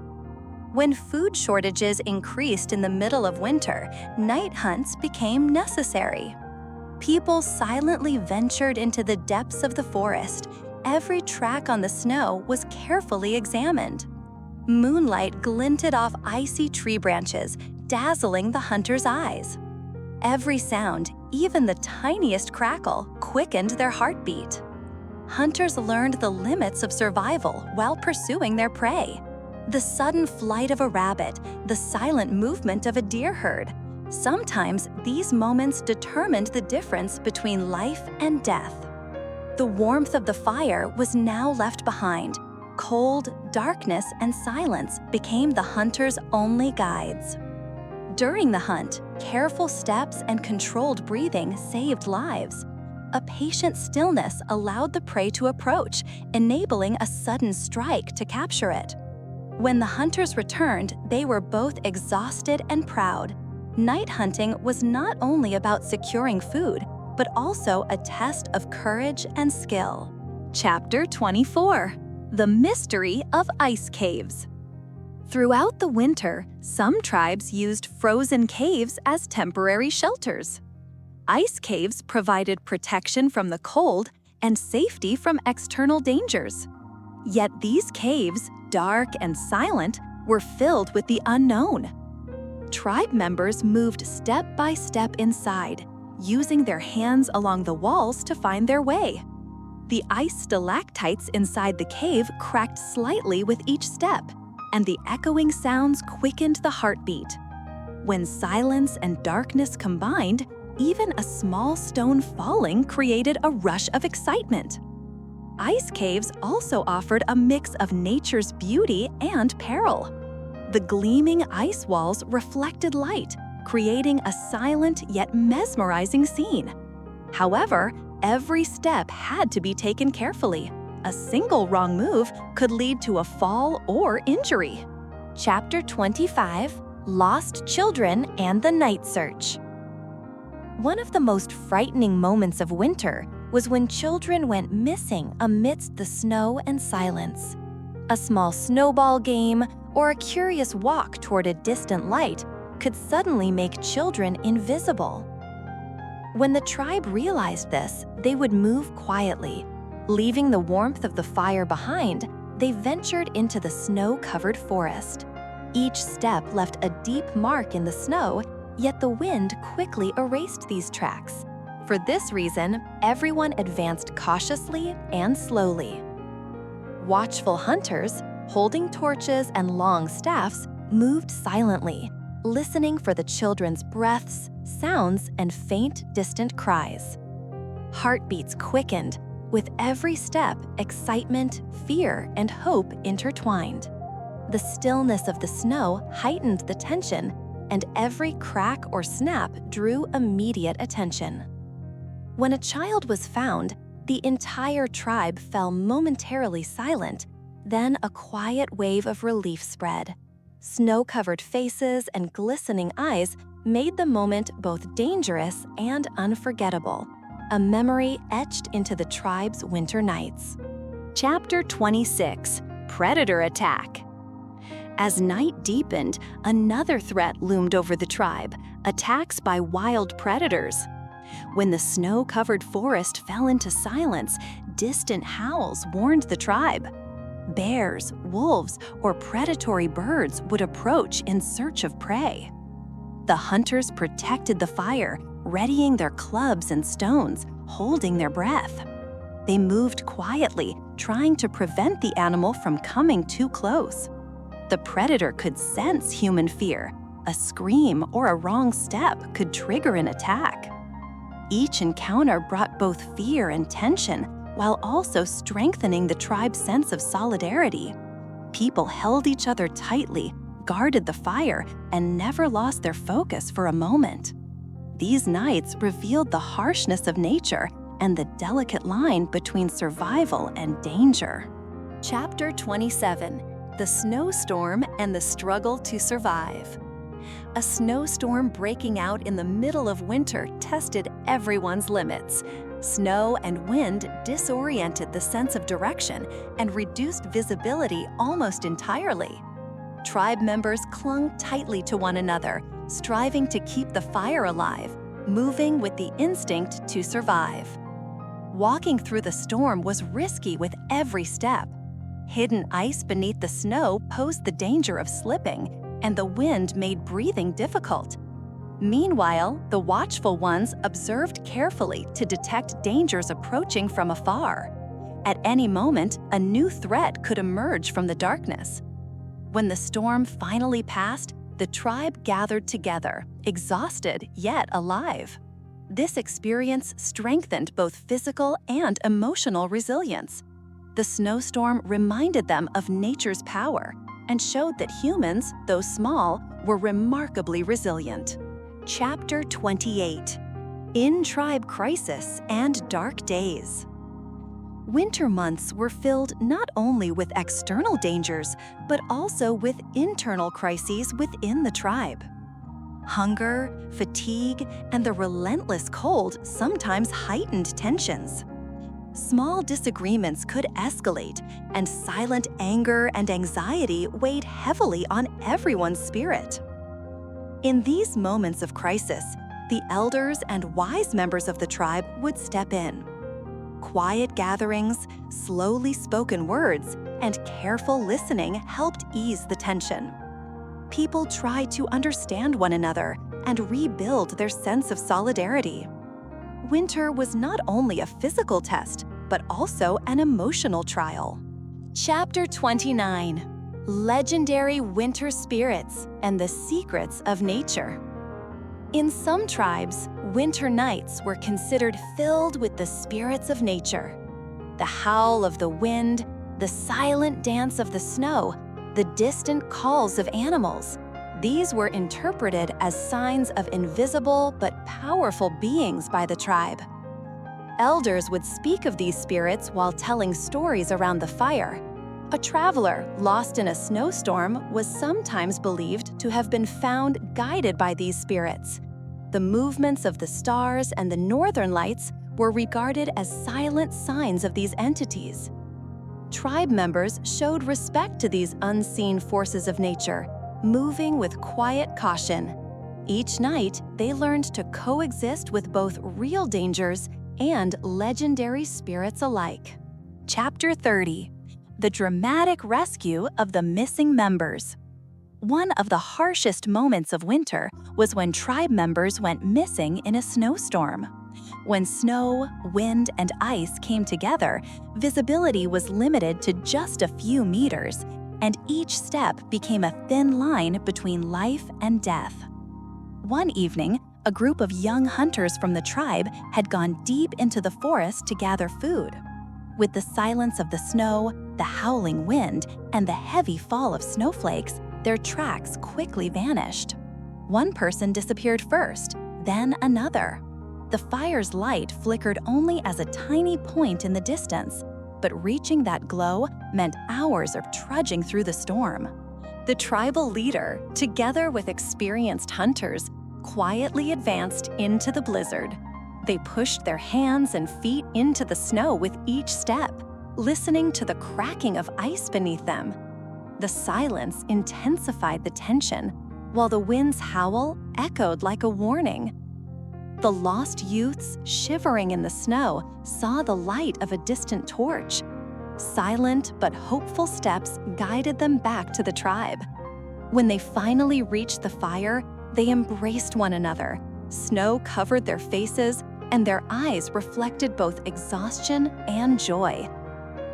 When food shortages increased in the middle of winter, night hunts became necessary. People silently ventured into the depths of the forest. Every track on the snow was carefully examined. Moonlight glinted off icy tree branches, dazzling the hunters' eyes. Every sound, even the tiniest crackle, quickened their heartbeat. Hunters learned the limits of survival while pursuing their prey. The sudden flight of a rabbit, the silent movement of a deer herd. Sometimes these moments determined the difference between life and death. The warmth of the fire was now left behind. Cold, darkness, and silence became the hunters' only guides. During the hunt, careful steps and controlled breathing saved lives. A patient stillness allowed the prey to approach, enabling a sudden strike to capture it. When the hunters returned, they were both exhausted and proud. Night hunting was not only about securing food, but also a test of courage and skill. Chapter 24: The Mystery of Ice Caves. Throughout the winter, some tribes used frozen caves as temporary shelters. Ice caves provided protection from the cold and safety from external dangers. Yet these caves, dark and silent, were filled with the unknown. Tribe members moved step by step inside, using their hands along the walls to find their way. The ice stalactites inside the cave cracked slightly with each step, and the echoing sounds quickened the heartbeat. When silence and darkness combined, even a small stone falling created a rush of excitement. Ice caves also offered a mix of nature's beauty and peril. The gleaming ice walls reflected light, creating a silent yet mesmerizing scene. However, every step had to be taken carefully. A single wrong move could lead to a fall or injury. Chapter 25: Lost Children and the Night Search. One of the most frightening moments of winter was when children went missing amidst the snow and silence. A small snowball game or a curious walk toward a distant light could suddenly make children invisible. When the tribe realized this, they would move quietly. Leaving the warmth of the fire behind, they ventured into the snow-covered forest. Each step left a deep mark in the snow, yet the wind quickly erased these tracks. For this reason, everyone advanced cautiously and slowly. Watchful hunters, holding torches and long staffs, moved silently, listening for the children's breaths, sounds, and faint, distant cries. Heartbeats quickened. With every step, excitement, fear, and hope intertwined. The stillness of the snow heightened the tension, and every crack or snap drew immediate attention. When a child was found, the entire tribe fell momentarily silent. Then a quiet wave of relief spread. Snow-covered faces and glistening eyes made the moment both dangerous and unforgettable, a memory etched into the tribe's winter nights. Chapter 26: Predator Attack. As night deepened, another threat loomed over the tribe: attacks by wild predators. When the snow-covered forest fell into silence, distant howls warned the tribe. Bears, wolves, or predatory birds would approach in search of prey. The hunters protected the fire, readying their clubs and stones, holding their breath. They moved quietly, trying to prevent the animal from coming too close. The predator could sense human fear. A scream or a wrong step could trigger an attack. Each encounter brought both fear and tension, while also strengthening the tribe's sense of solidarity. People held each other tightly, guarded the fire, and never lost their focus for a moment. These nights revealed the harshness of nature and the delicate line between survival and danger. Chapter 27: The Snowstorm and the Struggle to Survive. A snowstorm breaking out in the middle of winter tested everyone's limits. Snow and wind disoriented the sense of direction and reduced visibility almost entirely. Tribe members clung tightly to one another, striving to keep the fire alive, moving with the instinct to survive. Walking through the storm was risky with every step. Hidden ice beneath the snow posed the danger of slipping, and the wind made breathing difficult. Meanwhile, the watchful ones observed carefully to detect dangers approaching from afar. At any moment, a new threat could emerge from the darkness. When the storm finally passed, the tribe gathered together, exhausted yet alive. This experience strengthened both physical and emotional resilience. The snowstorm reminded them of nature's power and showed that humans, though small, were remarkably resilient. Chapter 28: In-Tribe Crisis and Dark Days. Winter months were filled not only with external dangers, but also with internal crises within the tribe. Hunger, fatigue, and the relentless cold sometimes heightened tensions. Small disagreements could escalate, and silent anger and anxiety weighed heavily on everyone's spirit. In these moments of crisis, the elders and wise members of the tribe would step in. Quiet gatherings, slowly spoken words, and careful listening helped ease the tension. People tried to understand one another and rebuild their sense of solidarity. Winter was not only a physical test, but also an emotional trial. Chapter 29: Legendary Winter Spirits and the Secrets of Nature. In some tribes, winter nights were considered filled with the spirits of nature. The howl of the wind, the silent dance of the snow, the distant calls of animals. These were interpreted as signs of invisible but powerful beings by the tribe. Elders would speak of these spirits while telling stories around the fire. A traveler lost in a snowstorm was sometimes believed to have been found guided by these spirits. The movements of the stars and the northern lights were regarded as silent signs of these entities. Tribe members showed respect to these unseen forces of nature, moving with quiet caution. Each night, they learned to coexist with both real dangers and legendary spirits alike. Chapter 30: The Dramatic Rescue of the Missing Members. One of the harshest moments of winter was when tribe members went missing in a snowstorm. When snow, wind, and ice came together, visibility was limited to just a few meters, and each step became a thin line between life and death. One evening, a group of young hunters from the tribe had gone deep into the forest to gather food. With the silence of the snow, the howling wind, and the heavy fall of snowflakes, their tracks quickly vanished. One person disappeared first, then another. The fire's light flickered only as a tiny point in the distance, but reaching that glow meant hours of trudging through the storm. The tribal leader, together with experienced hunters, quietly advanced into the blizzard. They pushed their hands and feet into the snow with each step, listening to the cracking of ice beneath them. The silence intensified the tension, while the wind's howl echoed like a warning. The lost youths, shivering in the snow, saw the light of a distant torch. Silent but hopeful steps guided them back to the tribe. When they finally reached the fire, they embraced one another. Snow covered their faces, and their eyes reflected both exhaustion and joy.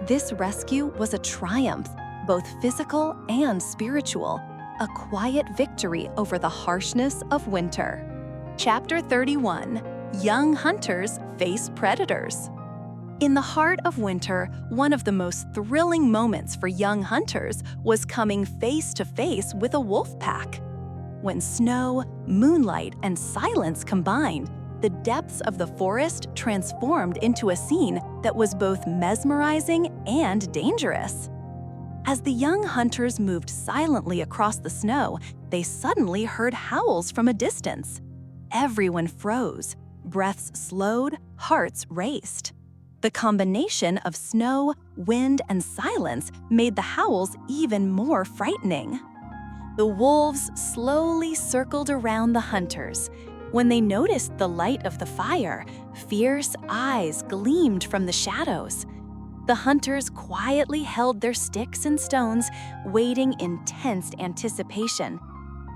This rescue was a triumph, both physical and spiritual, a quiet victory over the harshness of winter. Chapter 31. Young hunters face predators. In the heart of winter, one of the most thrilling moments for young hunters was coming face to face with a wolf pack. When snow, moonlight, and silence combined, the depths of the forest transformed into a scene that was both mesmerizing and dangerous. As the young hunters moved silently across the snow, they suddenly heard howls from a distance. Everyone froze, breaths slowed, hearts raced. The combination of snow, wind, and silence made the howls even more frightening. The wolves slowly circled around the hunters. When they noticed the light of the fire, fierce eyes gleamed from the shadows. The hunters quietly held their sticks and stones, waiting in tense anticipation.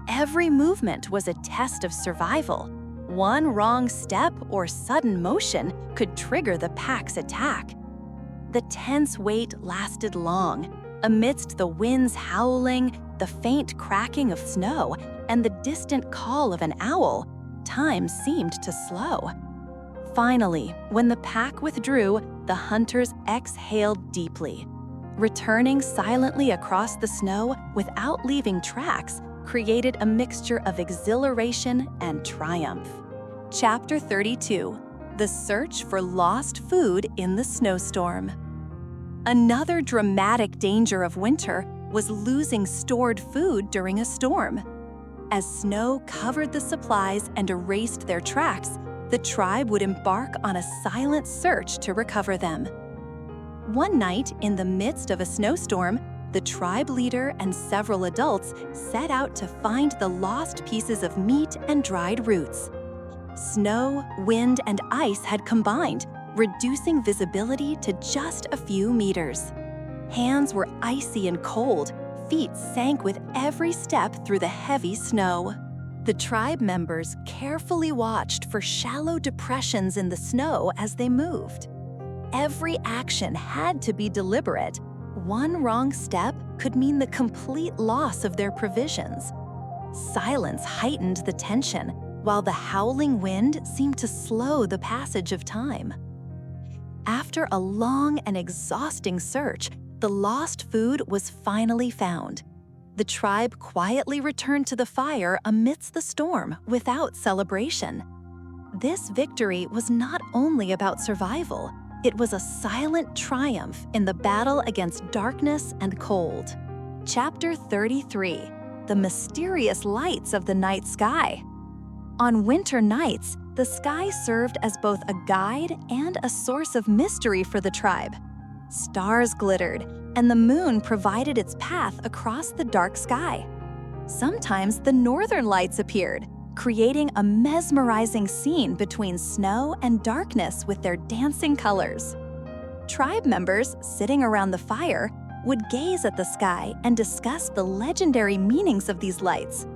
Every movement was a test of survival. One wrong step or sudden motion could trigger the pack's attack. The tense wait lasted long. Amidst the wind's howling, the faint cracking of snow, and the distant call of an owl, time seemed to slow. Finally, when the pack withdrew, the hunters exhaled deeply. Returning silently across the snow without leaving tracks created a mixture of exhilaration and triumph. Chapter 32. The Search for Lost Food in the Snowstorm. Another dramatic danger of winter was losing stored food during a storm. As snow covered the supplies and erased their tracks, the tribe would embark on a silent search to recover them. One night, in the midst of a snowstorm, the tribe leader and several adults set out to find the lost pieces of meat and dried roots. Snow, wind, and ice had combined, reducing visibility to just a few meters. Hands were icy and cold, feet sank with every step through the heavy snow. The tribe members carefully watched for shallow depressions in the snow as they moved. Every action had to be deliberate. One wrong step could mean the complete loss of their provisions. Silence heightened the tension, while the howling wind seemed to slow the passage of time. After a long and exhausting search, the lost food was finally found. The tribe quietly returned to the fire amidst the storm without celebration. This victory was not only about survival, it was a silent triumph in the battle against darkness and cold. Chapter 33. The Mysterious Lights of the Night Sky. On winter nights, the sky served as both a guide and a source of mystery for the tribe. Stars glittered, and the moon provided its path across the dark sky. Sometimes the northern lights appeared, creating a mesmerizing scene between snow and darkness with their dancing colors. Tribe members, sitting around the fire, would gaze at the sky and discuss the legendary meanings of these lights.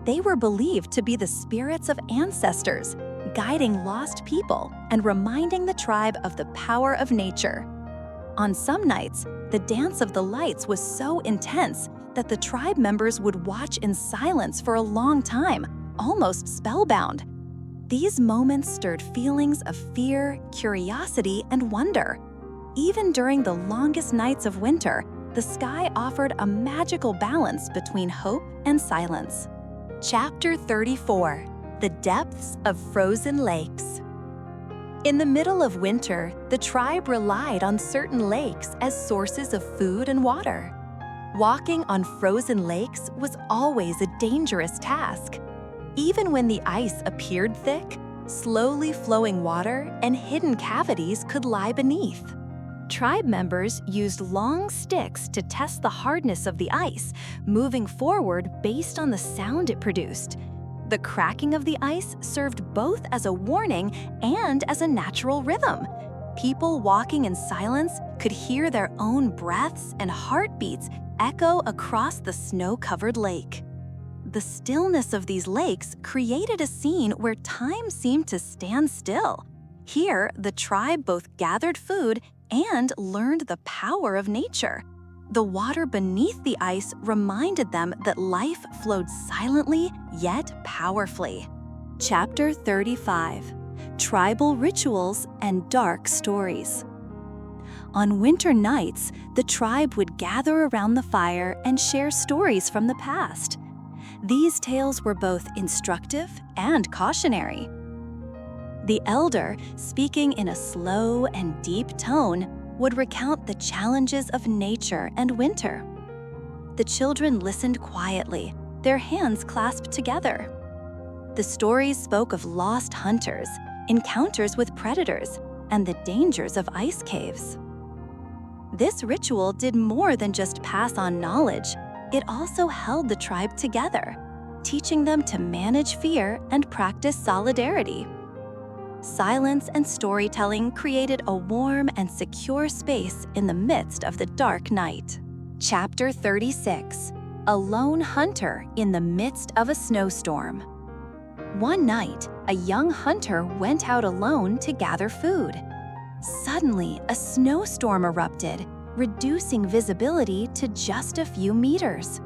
They were believed to be the spirits of ancestors, guiding lost people and reminding the tribe of the power of nature. On some nights, the dance of the lights was so intense that the tribe members would watch in silence for a long time, almost spellbound. These moments stirred feelings of fear, curiosity, and wonder. Even during the longest nights of winter, the sky offered a magical balance between hope and silence. Chapter 34. The Depths of Frozen Lakes. In the middle of winter, the tribe relied on certain lakes as sources of food and water. Walking on frozen lakes was always a dangerous task. Even when the ice appeared thick, slowly flowing water and hidden cavities could lie beneath. Tribe members used long sticks to test the hardness of the ice, moving forward based on the sound it produced. The cracking of the ice served both as a warning and as a natural rhythm. People walking in silence could hear their own breaths and heartbeats echo across the snow-covered lake. The stillness of these lakes created a scene where time seemed to stand still. Here, the tribe both gathered food and learned the power of nature. The water beneath the ice reminded them that life flowed silently yet powerfully. Chapter 35: Tribal Rituals and Dark Stories. On winter nights, the tribe would gather around the fire and share stories from the past. These tales were both instructive and cautionary. The elder, speaking in a slow and deep tone, would recount the challenges of nature and winter. The children listened quietly, their hands clasped together. The stories spoke of lost hunters, encounters with predators, and the dangers of ice caves. This ritual did more than just pass on knowledge. It also held the tribe together, teaching them to manage fear and practice solidarity. Silence and storytelling created a warm and secure space in the midst of the dark night. Chapter 36: A Lone Hunter in the Midst of a Snowstorm. One night, a young hunter went out alone to gather food. Suddenly, a snowstorm erupted, reducing visibility to just a few meters.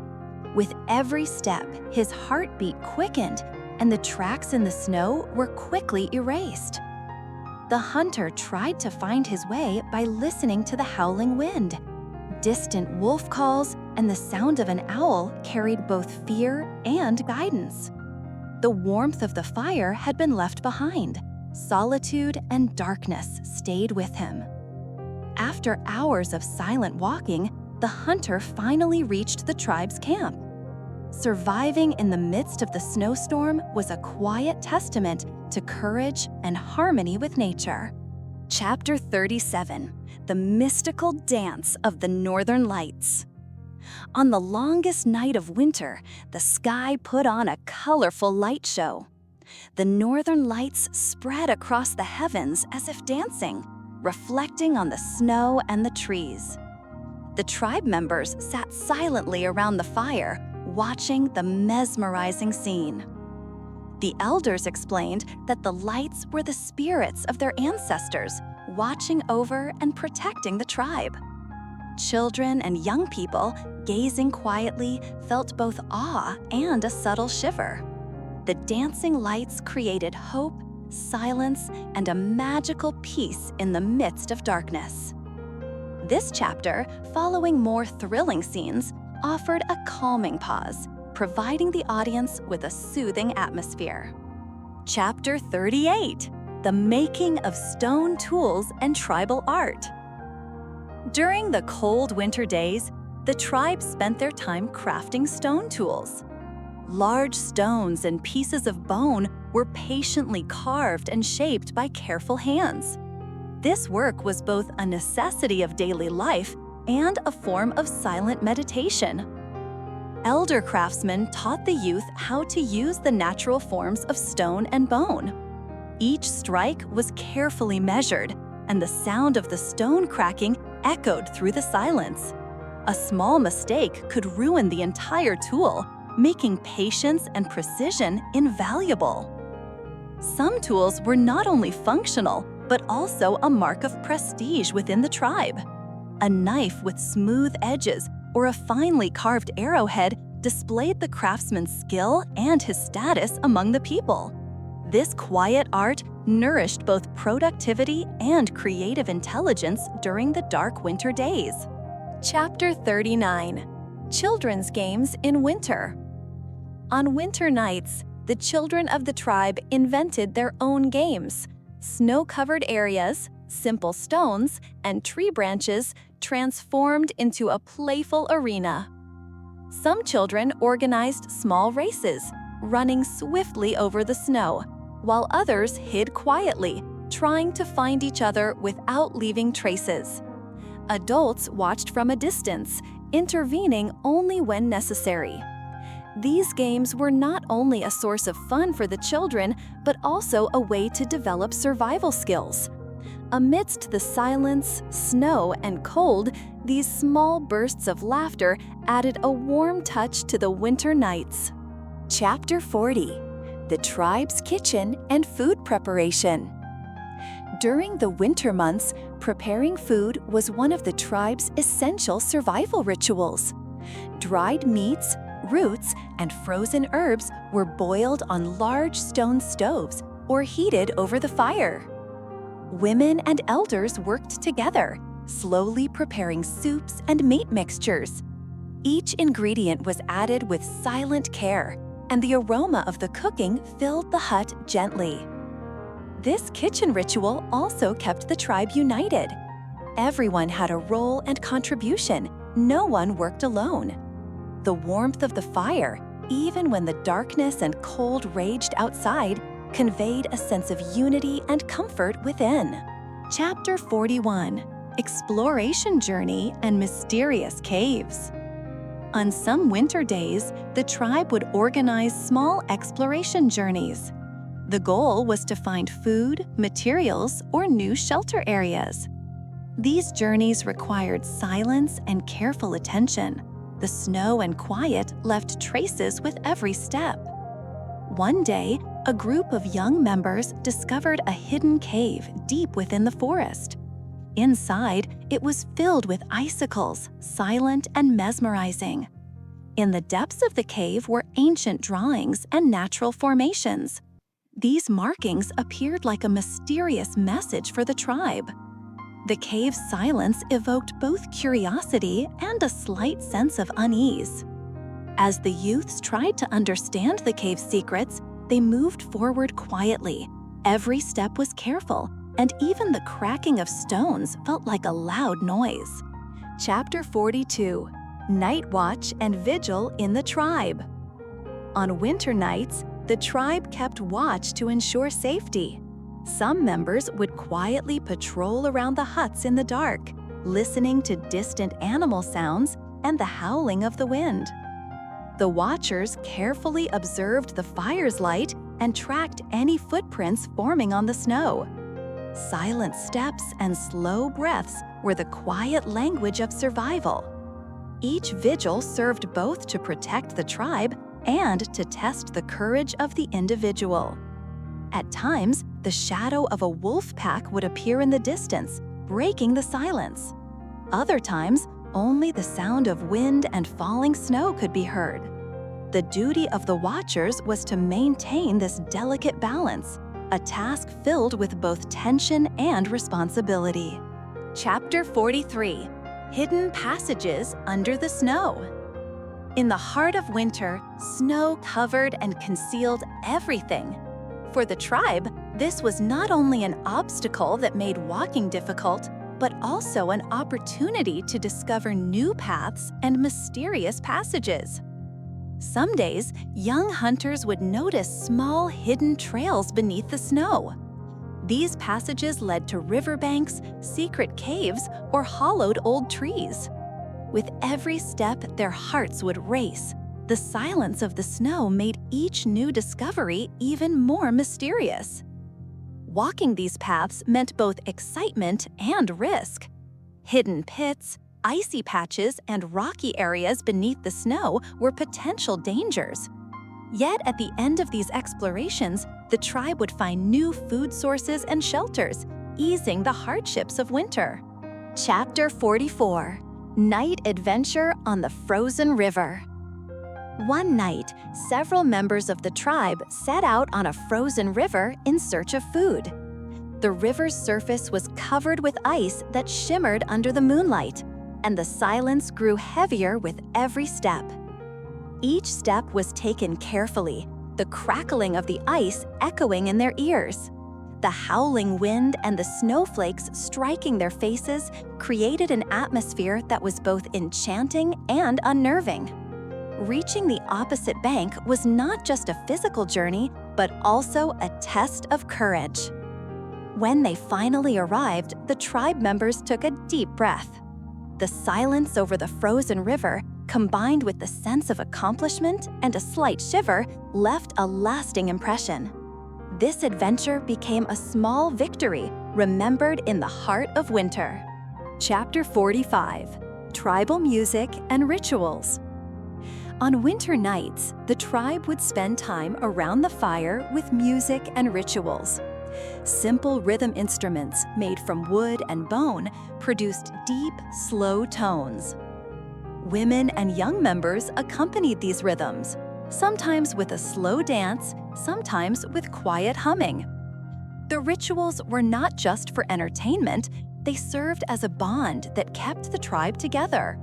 With every step, his heartbeat quickened, and the tracks in the snow were quickly erased. The hunter tried to find his way by listening to the howling wind. Distant wolf calls and the sound of an owl carried both fear and guidance. The warmth of the fire had been left behind. Solitude and darkness stayed with him. After hours of silent walking, the hunter finally reached the tribe's camp. Surviving in the midst of the snowstorm was a quiet testament to courage and harmony with nature. Chapter 37: The Mystical Dance of the Northern Lights. On the longest night of winter, the sky put on a colorful light show. The northern lights spread across the heavens as if dancing, reflecting on the snow and the trees. The tribe members sat silently around the fire, watching the mesmerizing scene. The elders explained that the lights were the spirits of their ancestors, watching over and protecting the tribe. Children and young people, gazing quietly, felt both awe and a subtle shiver. The dancing lights created hope, silence, and a magical peace in the midst of darkness. This chapter, following more thrilling scenes, offered a calming pause, providing the audience with a soothing atmosphere. Chapter 38: The Making of Stone Tools and Tribal Art. During the cold winter days, the tribe spent their time crafting stone tools. Large stones and pieces of bone were patiently carved and shaped by careful hands. This work was both a necessity of daily life and a form of silent meditation. Elder craftsmen taught the youth how to use the natural forms of stone and bone. Each strike was carefully measured, and the sound of the stone cracking echoed through the silence. A small mistake could ruin the entire tool, making patience and precision invaluable. Some tools were not only functional, but also a mark of prestige within the tribe. A knife with smooth edges or a finely carved arrowhead displayed the craftsman's skill and his status among the people. This quiet art nourished both productivity and creative intelligence during the dark winter days. Chapter 39: Children's Games in Winter. On winter nights, the children of the tribe invented their own games. Snow-covered areas, simple stones, and tree branches transformed into a playful arena. Some children organized small races, running swiftly over the snow, while others hid quietly, trying to find each other without leaving traces. Adults watched from a distance, intervening only when necessary. These games were not only a source of fun for the children, but also a way to develop survival skills. Amidst the silence, snow, and cold, these small bursts of laughter added a warm touch to the winter nights. Chapter 40: The Tribe's Kitchen and Food Preparation. During the winter months, preparing food was one of the tribe's essential survival rituals. Dried meats, roots, and frozen herbs were boiled on large stone stoves or heated over the fire. Women and elders worked together, slowly preparing soups and meat mixtures. Each ingredient was added with silent care, and the aroma of the cooking filled the hut gently. This kitchen ritual also kept the tribe united. Everyone had a role and contribution. No one worked alone. The warmth of the fire, even when the darkness and cold raged outside, conveyed a sense of unity and comfort within. Chapter 41: Exploration Journey and Mysterious Caves. On some winter days, the tribe would organize small exploration journeys. The goal was to find food, materials, or new shelter areas. These journeys required silence and careful attention. The snow and quiet left traces with every step. One day, a group of young members discovered a hidden cave deep within the forest. Inside, it was filled with icicles, silent and mesmerizing. In the depths of the cave were ancient drawings and natural formations. These markings appeared like a mysterious message for the tribe. The cave's silence evoked both curiosity and a slight sense of unease. As the youths tried to understand the cave's secrets, they moved forward quietly. Every step was careful, and even the cracking of stones felt like a loud noise. Chapter 42: Night Watch and Vigil in the Tribe. On winter nights, the tribe kept watch to ensure safety. Some members would quietly patrol around the huts in the dark, listening to distant animal sounds and the howling of the wind. The watchers carefully observed the fire's light and tracked any footprints forming on the snow. Silent steps and slow breaths were the quiet language of survival. Each vigil served both to protect the tribe and to test the courage of the individual. At times, the shadow of a wolf pack would appear in the distance, breaking the silence. Other times, only the sound of wind and falling snow could be heard. The duty of the watchers was to maintain this delicate balance, a task filled with both tension and responsibility. Chapter 43: Hidden Passages Under the Snow. In the heart of winter, snow covered and concealed everything. For the tribe, this was not only an obstacle that made walking difficult, but also an opportunity to discover new paths and mysterious passages. Some days, young hunters would notice small hidden trails beneath the snow. These passages led to riverbanks, secret caves, or hollowed old trees. With every step, their hearts would race. The silence of the snow made each new discovery even more mysterious. Walking these paths meant both excitement and risk. Hidden pits, icy patches, and rocky areas beneath the snow were potential dangers. Yet at the end of these explorations, the tribe would find new food sources and shelters, easing the hardships of winter. Chapter 44: Night Adventure on the Frozen River. One night, several members of the tribe set out on a frozen river in search of food. The river's surface was covered with ice that shimmered under the moonlight, and the silence grew heavier with every step. Each step was taken carefully, the crackling of the ice echoing in their ears. The howling wind and the snowflakes striking their faces created an atmosphere that was both enchanting and unnerving. Reaching the opposite bank was not just a physical journey, but also a test of courage. When they finally arrived, the tribe members took a deep breath. The silence over the frozen river, combined with the sense of accomplishment and a slight shiver, left a lasting impression. This adventure became a small victory, remembered in the heart of winter. Chapter 45: Tribal Music and Rituals. On winter nights, the tribe would spend time around the fire with music and rituals. Simple rhythm instruments made from wood and bone produced deep, slow tones. Women and young members accompanied these rhythms, sometimes with a slow dance, sometimes with quiet humming. The rituals were not just for entertainment, they served as a bond that kept the tribe together.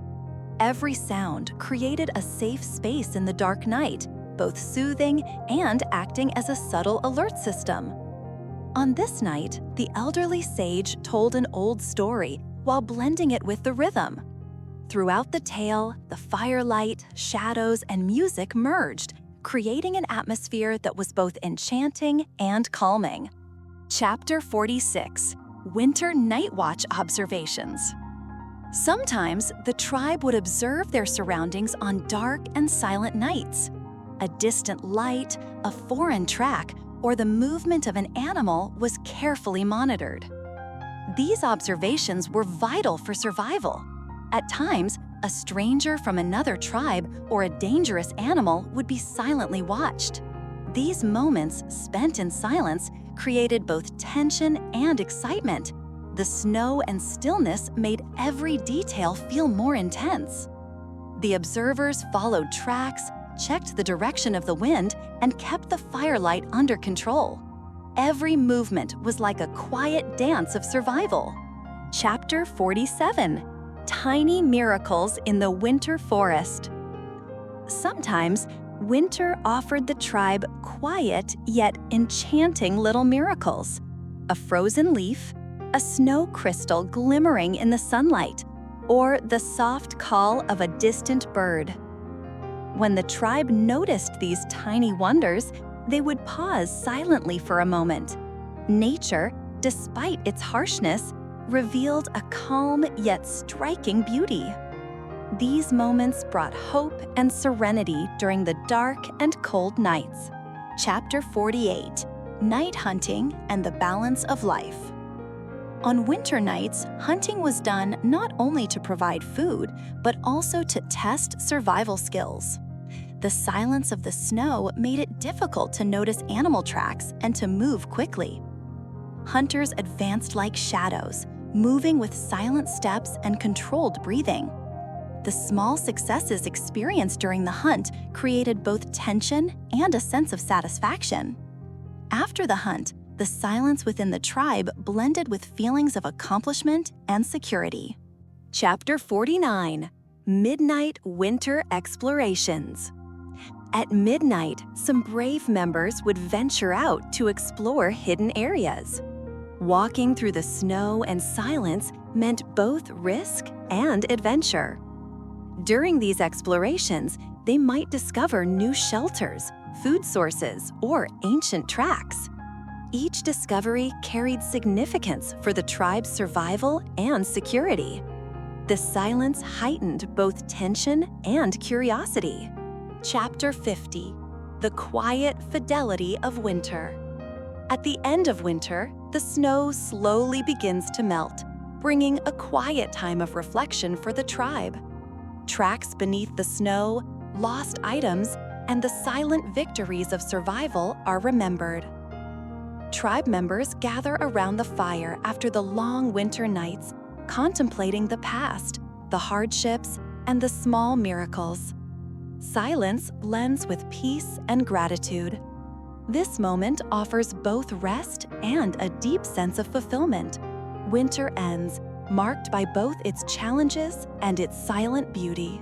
Every sound created a safe space in the dark night, both soothing and acting as a subtle alert system. On this night, the elderly sage told an old story while blending it with the rhythm. Throughout the tale, the firelight, shadows, and music merged, creating an atmosphere that was both enchanting and calming. Chapter 46: Winter Night Watch Observations. Sometimes, the tribe would observe their surroundings on dark and silent nights. A distant light, a foreign track, or the movement of an animal was carefully monitored. These observations were vital for survival. At times, a stranger from another tribe or a dangerous animal would be silently watched. These moments, spent in silence, created both tension and excitement. The snow and stillness made every detail feel more intense. The observers followed tracks, checked the direction of the wind, and kept the firelight under control. Every movement was like a quiet dance of survival. Chapter 47: Tiny Miracles in the Winter Forest. Sometimes, winter offered the tribe quiet yet enchanting little miracles. A frozen leaf, a snow crystal glimmering in the sunlight, or the soft call of a distant bird. When the tribe noticed these tiny wonders, they would pause silently for a moment. Nature, despite its harshness, revealed a calm yet striking beauty. These moments brought hope and serenity during the dark and cold nights. Chapter 48: Night Hunting and the Balance of Life. On winter nights, hunting was done not only to provide food, but also to test survival skills. The silence of the snow made it difficult to notice animal tracks and to move quickly. Hunters advanced like shadows, moving with silent steps and controlled breathing. The small successes experienced during the hunt created both tension and a sense of satisfaction. After the hunt, the silence within the tribe blended with feelings of accomplishment and security. Chapter 49: Midnight Winter Explorations. At midnight, some brave members would venture out to explore hidden areas. Walking through the snow and silence meant both risk and adventure. During these explorations, they might discover new shelters, food sources, or ancient tracks. Each discovery carried significance for the tribe's survival and security. The silence heightened both tension and curiosity. Chapter 50: The Quiet Fidelity of Winter. At the end of winter, the snow slowly begins to melt, bringing a quiet time of reflection for the tribe. Tracks beneath the snow, lost items, and the silent victories of survival are remembered. Tribe members gather around the fire after the long winter nights, contemplating the past, the hardships, and the small miracles. Silence blends with peace and gratitude. This moment offers both rest and a deep sense of fulfillment. Winter ends, marked by both its challenges and its silent beauty.